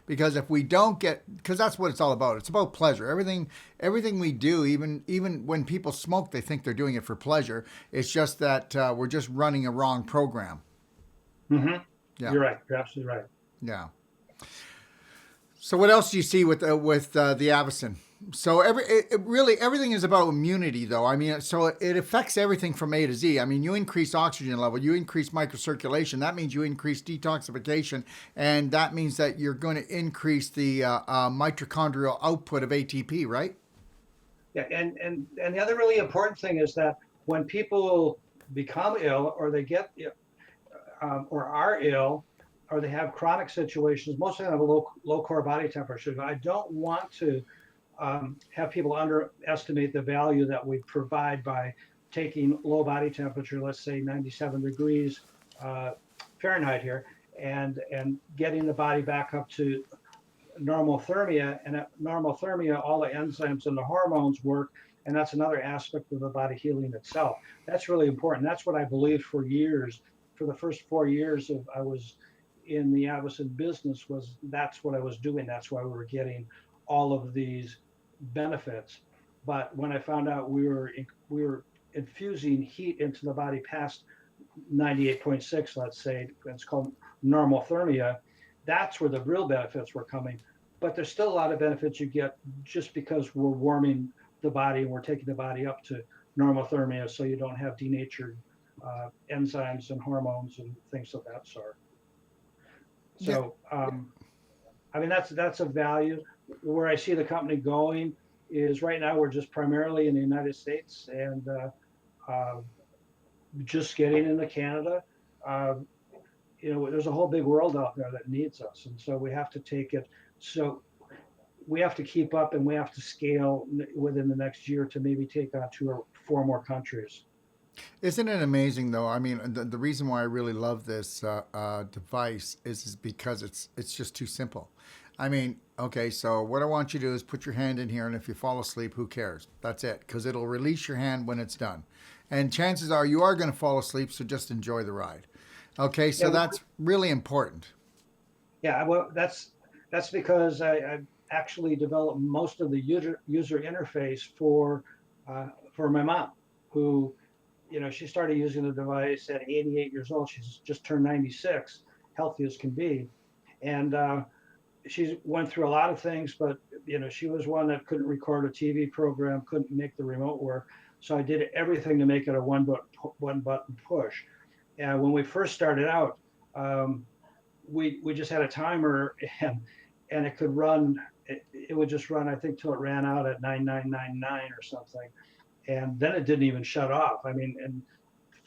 Because if we don't because that's what it's all about. It's about pleasure. Everything we do, even when people smoke, they think they're doing it for pleasure. It's just that we're just running a wrong program. Mm-hmm. Yeah. You're right. You're absolutely right. Yeah. So what else do you see with the Avacen? So really everything is about immunity, though. I mean, so it affects everything from A to Z. I mean, you increase oxygen level, you increase microcirculation. That means you increase detoxification, and that means that you're going to increase the mitochondrial output of ATP, right? Yeah, and the other really important thing is that when people become ill, or they get or are ill, or they have chronic situations, most of them have a low core body temperature. I don't want to have people underestimate the value that we provide by taking low body temperature, let's say 97 degrees Fahrenheit here, and getting the body back up to normothermia. And at normothermia, all the enzymes and the hormones work, and that's another aspect of the body healing itself. That's really important. That's what I believed for years. For the first 4 years I was in the Avacen business, that's what I was doing. That's why we were getting all of these benefits. But when I found out we were infusing heat into the body past 98.6, let's say, it's called normothermia, that's where the real benefits were coming. But there's still a lot of benefits you get just because we're warming the body and we're taking the body up to normothermia, so you don't have denatured enzymes and hormones and things of that sort. So, I mean, that's a value. Where I see the company going is right now we're just primarily in the United States, and just getting into Canada. There's a whole big world out there that needs us, and so we have to take it. So we have to keep up, and we have to scale within the next year to maybe take on 2 or 4 more countries. Isn't it amazing, though? I mean, the reason why I really love this device is because it's just too simple. I mean, okay, so what I want you to do is put your hand in here, and if you fall asleep, who cares? That's it, because it'll release your hand when it's done. And chances are you are going to fall asleep, so just enjoy the ride. Okay, so that's really important. Yeah, well, that's because I actually developed most of the user interface for my mom, who she started using the device at 88 years old. She's just turned 96, healthy as can be. And she went through a lot of things, but she was one that couldn't record a TV program, couldn't make the remote work. So I did everything to make it a one button push. And when we first started out, we just had a timer, and it could run. It would just run, I think, till it ran out at 9999 or something, and then it didn't even shut off. I mean, and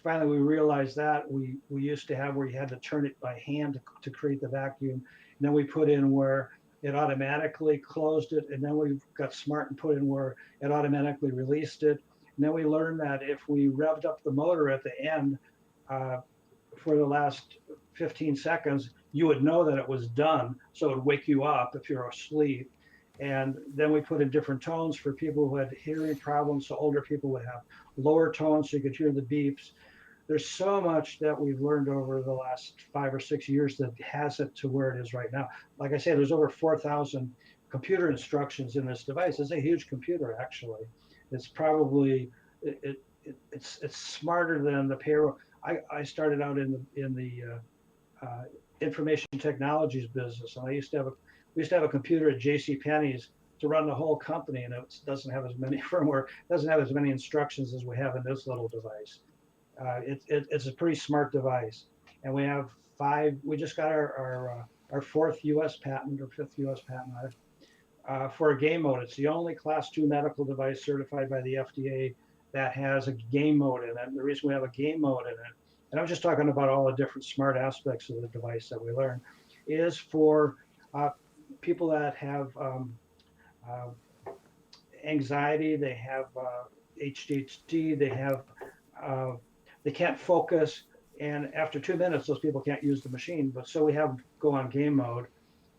finally we realized that we used to have where you had to turn it by hand to create the vacuum. And then we put in where it automatically closed it, and then we got smart and put in where it automatically released it. And then we learned that if we revved up the motor at the end for the last 15 seconds, you would know that it was done, so it would wake you up if you're asleep. And then we put in different tones for people who had hearing problems, so older people would have lower tones so you could hear the beeps. There's so much that we've learned over the last 5 or 6 years that has it to where it is right now. Like I said, there's over 4,000 computer instructions in this device. It's a huge computer, actually. It's probably it's smarter than the payroll. I started out in the information technologies business, and we used to have a computer at J.C. Penney's to run the whole company, and it doesn't have as many firmware, doesn't have as many instructions as we have in this little device. It's a pretty smart device, and we have 5. We just got our 4th U.S. patent or 5th U.S. patent for a game mode. It's the only Class 2 medical device certified by the FDA that has a game mode in it. And the reason we have a game mode in it, and I'm just talking about all the different smart aspects of the device that we learn, is for people that have anxiety, they have ADHD, they can't focus, and after 2 minutes, those people can't use the machine. But so we have them go on game mode,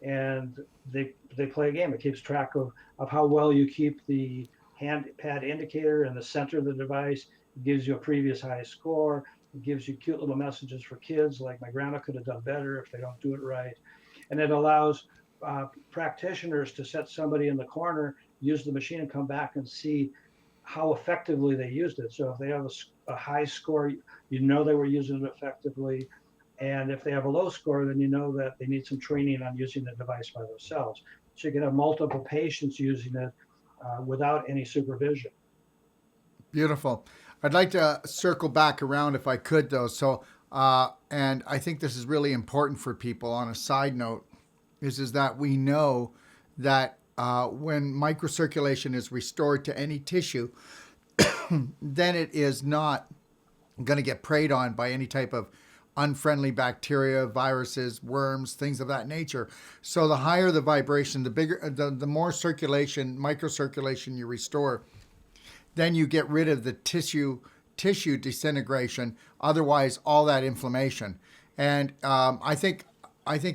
and they play a game. It keeps track of how well you keep the hand pad indicator in the center of the device. It gives you a previous high score. It gives you cute little messages for kids, like my grandma could have done better if they don't do it right. And it allows practitioners to set somebody in the corner, use the machine, and come back and see how effectively they used it. So if they have a high score, you know they were using it effectively. And if they have a low score, then you know that they need some training on using the device by themselves. So you can have multiple patients using it without any supervision. Beautiful. I'd like to circle back around if I could, though. So, and I think this is really important for people on a side note, is that we know that when microcirculation is restored to any tissue, then it is not going to get preyed on by any type of unfriendly bacteria, viruses, worms, things of that nature. So the higher the vibration, the bigger, the more circulation, microcirculation you restore, then you get rid of the tissue disintegration. Otherwise, all that inflammation. And I think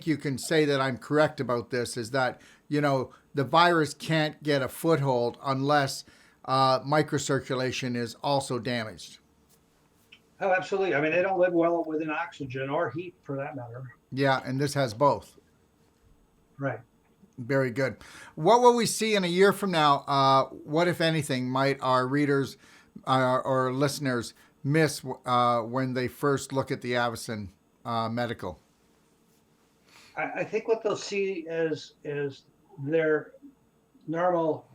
you can say that I'm correct about this. Is that the virus can't get a foothold unless microcirculation is also damaged. Oh, absolutely. I mean, they don't live well within oxygen or heat, for that matter. Yeah, and this has both. Right. Very good. What will we see in a year from now? What, if anything, might our readers or listeners miss when they first look at the Avacen Medical? I think what they'll see is their normal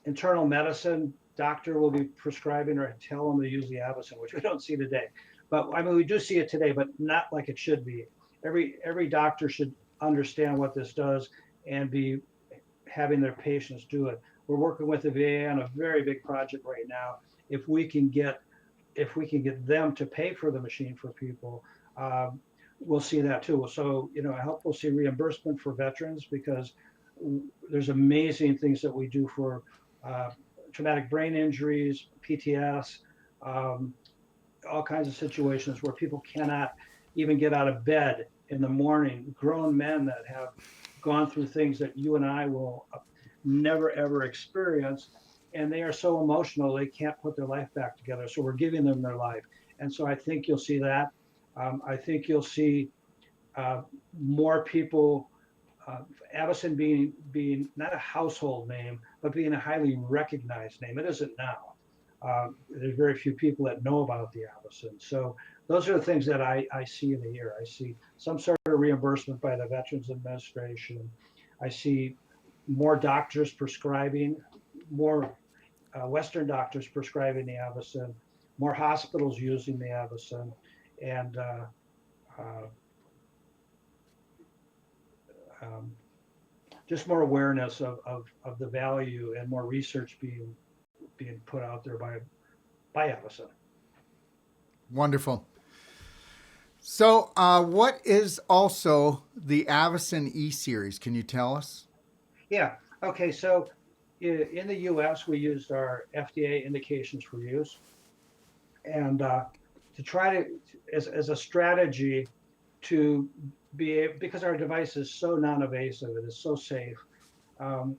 internal medicine doctor will be prescribing or tell them to use the Avacen, which we don't see today. But I mean, we do see it today, but not like it should be. Every doctor should understand what this does and be having their patients do it. We're working with the VA on a very big project right now. If we can get them to pay for the machine for people, we'll see that too. So I hope we'll see reimbursement for veterans, because there's amazing things that we do for traumatic brain injuries, PTS, all kinds of situations where people cannot even get out of bed in the morning. Grown men that have gone through things that you and I will never ever experience, and they are so emotional they can't put their life back together. So we're giving them their life, and so I think you'll see that. I think you'll see more people. Avacen being not a household name, but being a highly recognized name. It isn't now. There's very few people that know about the Avacen. So those are the things that I see in a year. I see some sort of reimbursement by the Veterans Administration. I see more doctors prescribing, more Western doctors prescribing the Avacen, more hospitals using the Avacen, and uh, um, just more awareness of the value and more research being put out there by Avacen. Wonderful. So, what is also the Avacen E series? Can you tell us? Yeah. Okay. So in the U.S., we used our FDA indications for use, and to try to, as a strategy to because our device is so non-invasive, it is so safe. Um,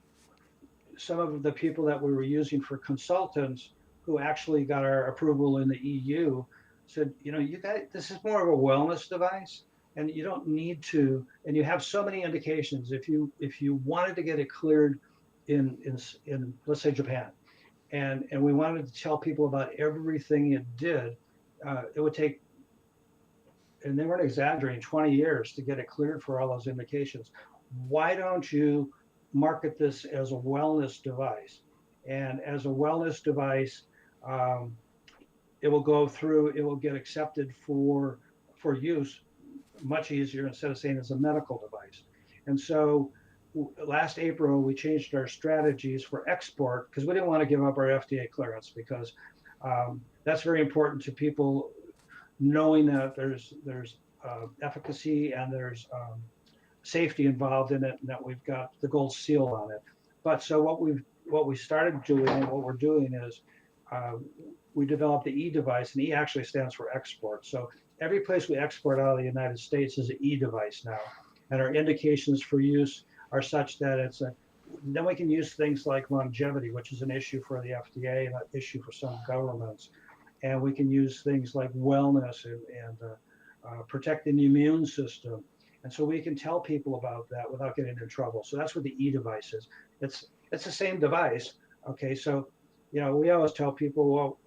some of the people that we were using for consultants who actually got our approval in the EU said, you guys, this is more of a wellness device, and you don't need to, and you have so many indications. If you wanted to get it cleared in let's say Japan, and we wanted to tell people about everything it did, it would take, and they weren't exaggerating, 20 years to get it cleared for all those indications. Why don't you market this as a wellness device? And as a wellness device, um, it will go through, it will get accepted for use much easier instead of saying it's a medical device. And so last April, we changed our strategies for export because we didn't want to give up our FDA clearance because that's very important to people knowing that there's efficacy and there's safety involved in it, and that we've got the gold seal on it. But so what we started doing and what we're doing is uh, we developed the E device, and E actually stands for export. So every place we export out of the United States is an E device now, and our indications for use are such that it's a. Then we can use things like longevity, which is an issue for the FDA and an issue for some governments, and we can use things like wellness and protecting the immune system. And so we can tell people about that without getting in trouble. So that's what the E device is. It's the same device. Okay, so we always tell people, well,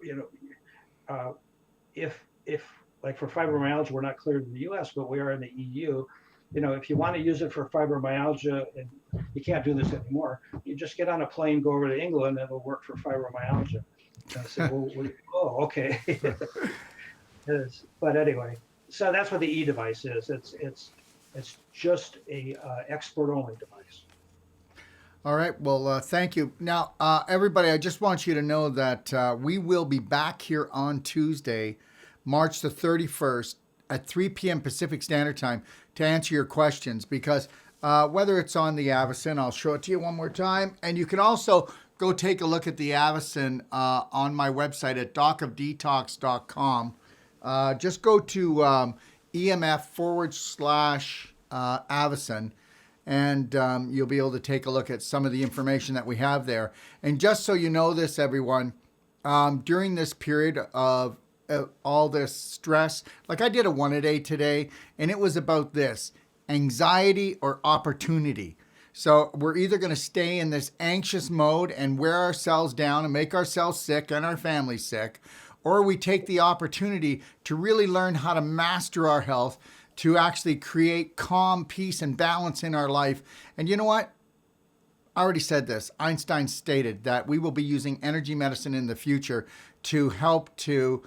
if like for fibromyalgia, we're not cleared in the U.S., but we are in the EU. If you want to use it for fibromyalgia, and you can't do this anymore, you just get on a plane, go over to England, and it'll work for fibromyalgia. And I said, well, oh, okay. But anyway, so that's what the E device is. It's just a export only device. All right. Well, thank you. Now, everybody, I just want you to know that we will be back here on Tuesday, March the 31st at 3 p.m. Pacific Standard Time to answer your questions, because whether it's on the Avacen, I'll show it to you one more time. And you can also go take a look at the Avacen on my website at docofdetox.com. Just go to EMF /Avacen, and you'll be able to take a look at some of the information that we have there. And just so you know this, everyone, during this period of all this stress, like I did a 1-a-day today, and it was about this: anxiety or opportunity. So we're either going to stay in this anxious mode and wear ourselves down and make ourselves sick and our family sick, or we take the opportunity to really learn how to master our health, to actually create calm, peace, and balance in our life. And you know what? I already said this. Einstein stated that we will be using energy medicine in the future to help to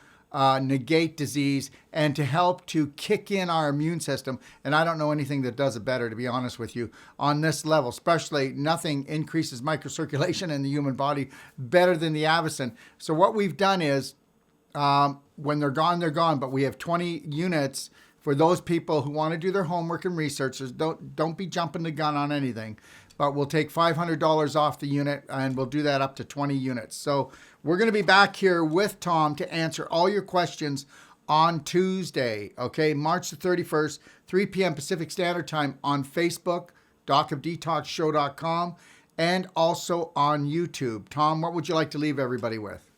negate disease and to help to kick in our immune system. And I don't know anything that does it better, to be honest with you, on this level. Especially nothing increases microcirculation in the human body better than the Avacen. So what we've done is, when they're gone, they're gone. But we have 20 units for those people who want to do their homework and research. Don't be jumping the gun on anything. But we'll take $500 off the unit, and we'll do that up to 20 units. So we're going to be back here with Tom to answer all your questions on Tuesday, okay, March the 31st, 3 p.m. Pacific Standard Time on Facebook, docofdetoxshow.com, and also on YouTube. Tom, what would you like to leave everybody with?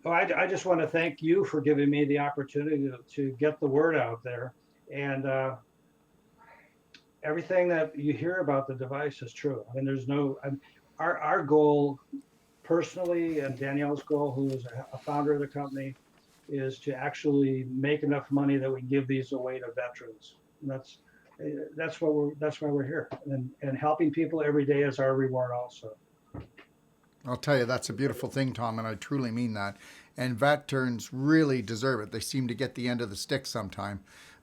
Well, I just want to thank you for giving me the opportunity to get the word out there. And everything that you hear about the device is true. I mean, our goal personally, and Danielle's goal, who is a founder of the company, is to actually make enough money that we give these away to veterans. And that's why we're here, and helping people every day is our reward also. I'll tell you, that's a beautiful thing, Tom, and I truly mean that. And veterans really deserve it. They seem to get the end of the stick sometime.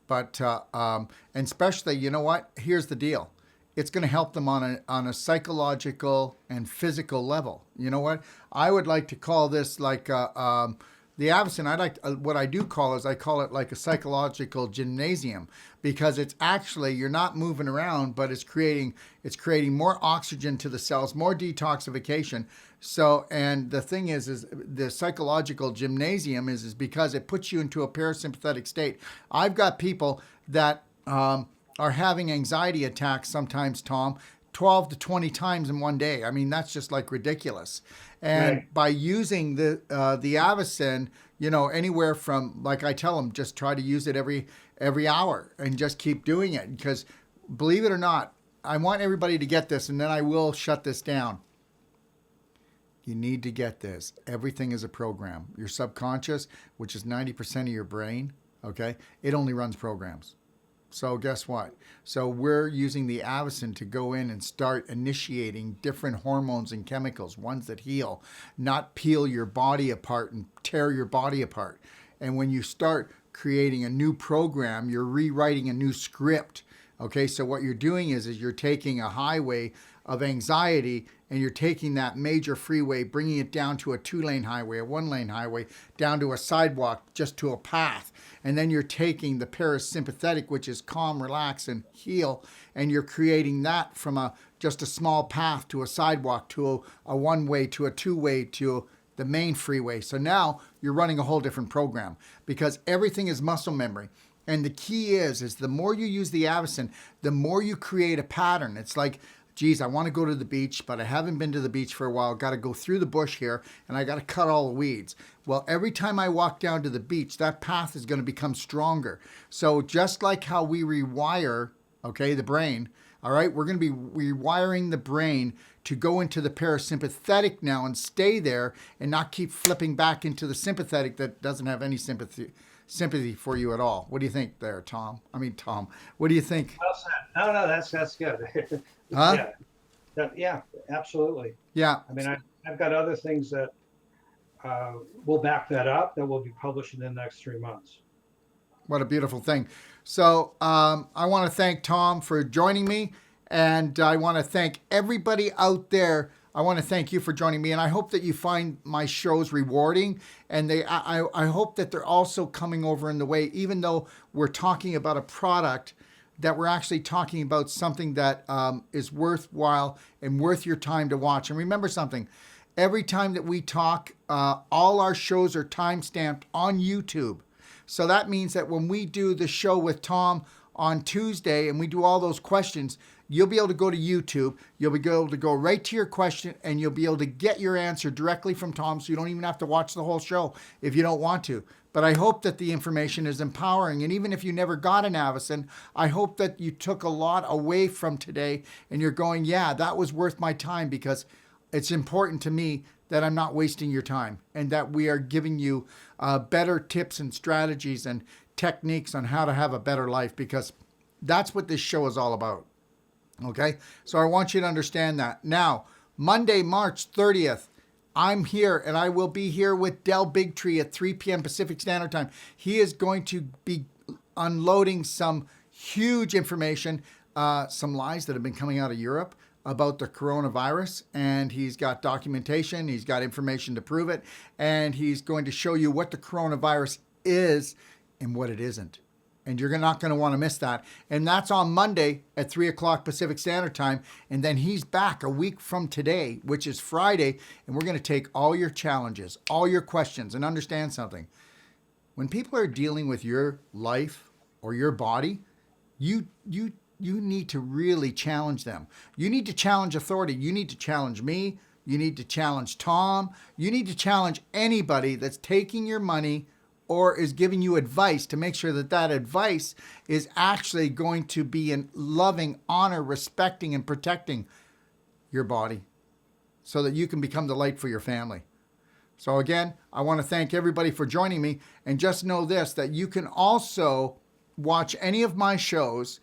But, and especially, you know what? Here's the deal. It's going to help them on a psychological and physical level. You know what? I would like to call this like the Avacen. What I do call is I call it like a psychological gymnasium, because it's actually, you're not moving around, but it's creating more oxygen to the cells, more detoxification. So, and the thing is the psychological gymnasium is because it puts you into a parasympathetic state. I've got people that are having anxiety attacks sometimes, Tom, 12 to 20 times in one day. I mean, that's just like ridiculous. And Right. by using the Avacen, you know, anywhere from, like I tell them, just try to use it every hour and just keep doing it. Because believe it or not, I want everybody to get this, and then I will shut this down. You need to get this. Everything is a program. Your subconscious, which is 90% of your brain, okay, it only runs programs. So guess what? So we're using the Avacen to go in and start initiating different hormones and chemicals, ones that heal, not peel your body apart and tear your body apart. And when you start creating a new program, you're rewriting a new script. Okay, so what you're doing is you're taking a highway of anxiety and you're taking that major freeway, bringing it down to a 2-lane highway, a 1-lane highway, down to a sidewalk, just to a path. And then you're taking the parasympathetic, which is calm, relax, and heal, and you're creating that from just a small path to a sidewalk, to a 1-way, to a 2-way, to the main freeway. So now you're running a whole different program, because everything is muscle memory. And the key is the more you use the Avacen, the more you create a pattern. It's like, geez, I want to go to the beach, but I haven't been to the beach for a while. Got to go through the bush here, and I got to cut all the weeds. Well, every time I walk down to the beach, that path is going to become stronger. So just like how we rewire, okay, the brain, all right, we're going to be rewiring the brain to go into the parasympathetic now and stay there and not keep flipping back into the sympathetic that doesn't have any sympathy for you at all. What do you think there, Tom? Tom, what do you think? Well said. No, that's good. Huh? Yeah, absolutely. Yeah. I mean, I've got other things that will back that up that will be published in the next 3 months. What a beautiful thing. So I want to thank Tom for joining me, and I want to thank everybody out there. I want to thank you for joining me, and I hope that you find my shows rewarding, and I hope that they're also coming over in the way, even though we're talking about a product, that we're actually talking about something that is worthwhile and worth your time to watch. And remember something, every time that we talk, all our shows are time-stamped on YouTube. So that means that when we do the show with Tom on Tuesday and we do all those questions, you'll be able to go to YouTube, you'll be able to go right to your question, and you'll be able to get your answer directly from Tom, so you don't even have to watch the whole show if you don't want to. But I hope that the information is empowering, and even if you never got an Avacen, I hope that you took a lot away from today and you're going, yeah, that was worth my time, because it's important to me that I'm not wasting your time, and that we are giving you better tips and strategies and techniques on how to have a better life, because that's what this show is all about. Okay, so I want you to understand that. Now, Monday, March 30th, I'm here, and I will be here with Del Bigtree at 3 p.m. Pacific Standard Time. He is going to be unloading some huge information, some lies that have been coming out of Europe about the coronavirus, and he's got documentation, he's got information to prove it, and he's going to show you what the coronavirus is and what it isn't. And you're not going to want to miss that. And that's on Monday at 3 o'clock Pacific Standard Time. And then he's back a week from today, which is Friday. And we're going to take all your challenges, all your questions, and understand something. When people are dealing with your life or your body, you need to really challenge them. You need to challenge authority. You need to challenge me. You need to challenge Tom. You need to challenge anybody that's taking your money or is giving you advice, to make sure that that advice is actually going to be in loving, honor, respecting, and protecting your body so that you can become the light for your family. So again, I want to thank everybody for joining me, and just know this, that you can also watch any of my shows,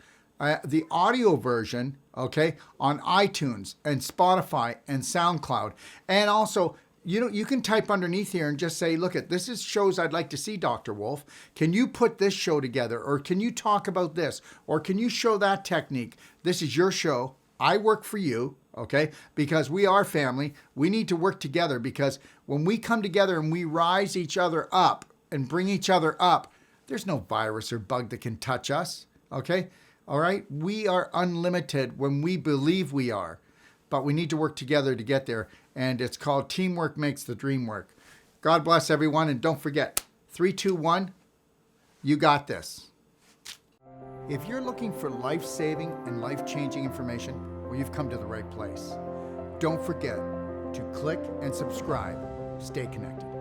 the audio version, okay, on iTunes and Spotify and SoundCloud. And also, you can type underneath here and just say, look, this is shows I'd like to see, Dr. Wolfe. Can you put this show together? Or can you talk about this? Or can you show that technique? This is your show. I work for you, okay? Because we are family. We need to work together, because when we come together and we rise each other up and bring each other up, there's no virus or bug that can touch us, okay? All right? We are unlimited when we believe we are, but we need to work together to get there, and it's called teamwork makes the dream work. God bless everyone, and don't forget, 3, 2, 1, you got this. If you're looking for life-saving and life-changing information, well, you've come to the right place. Don't forget to click and subscribe. Stay connected.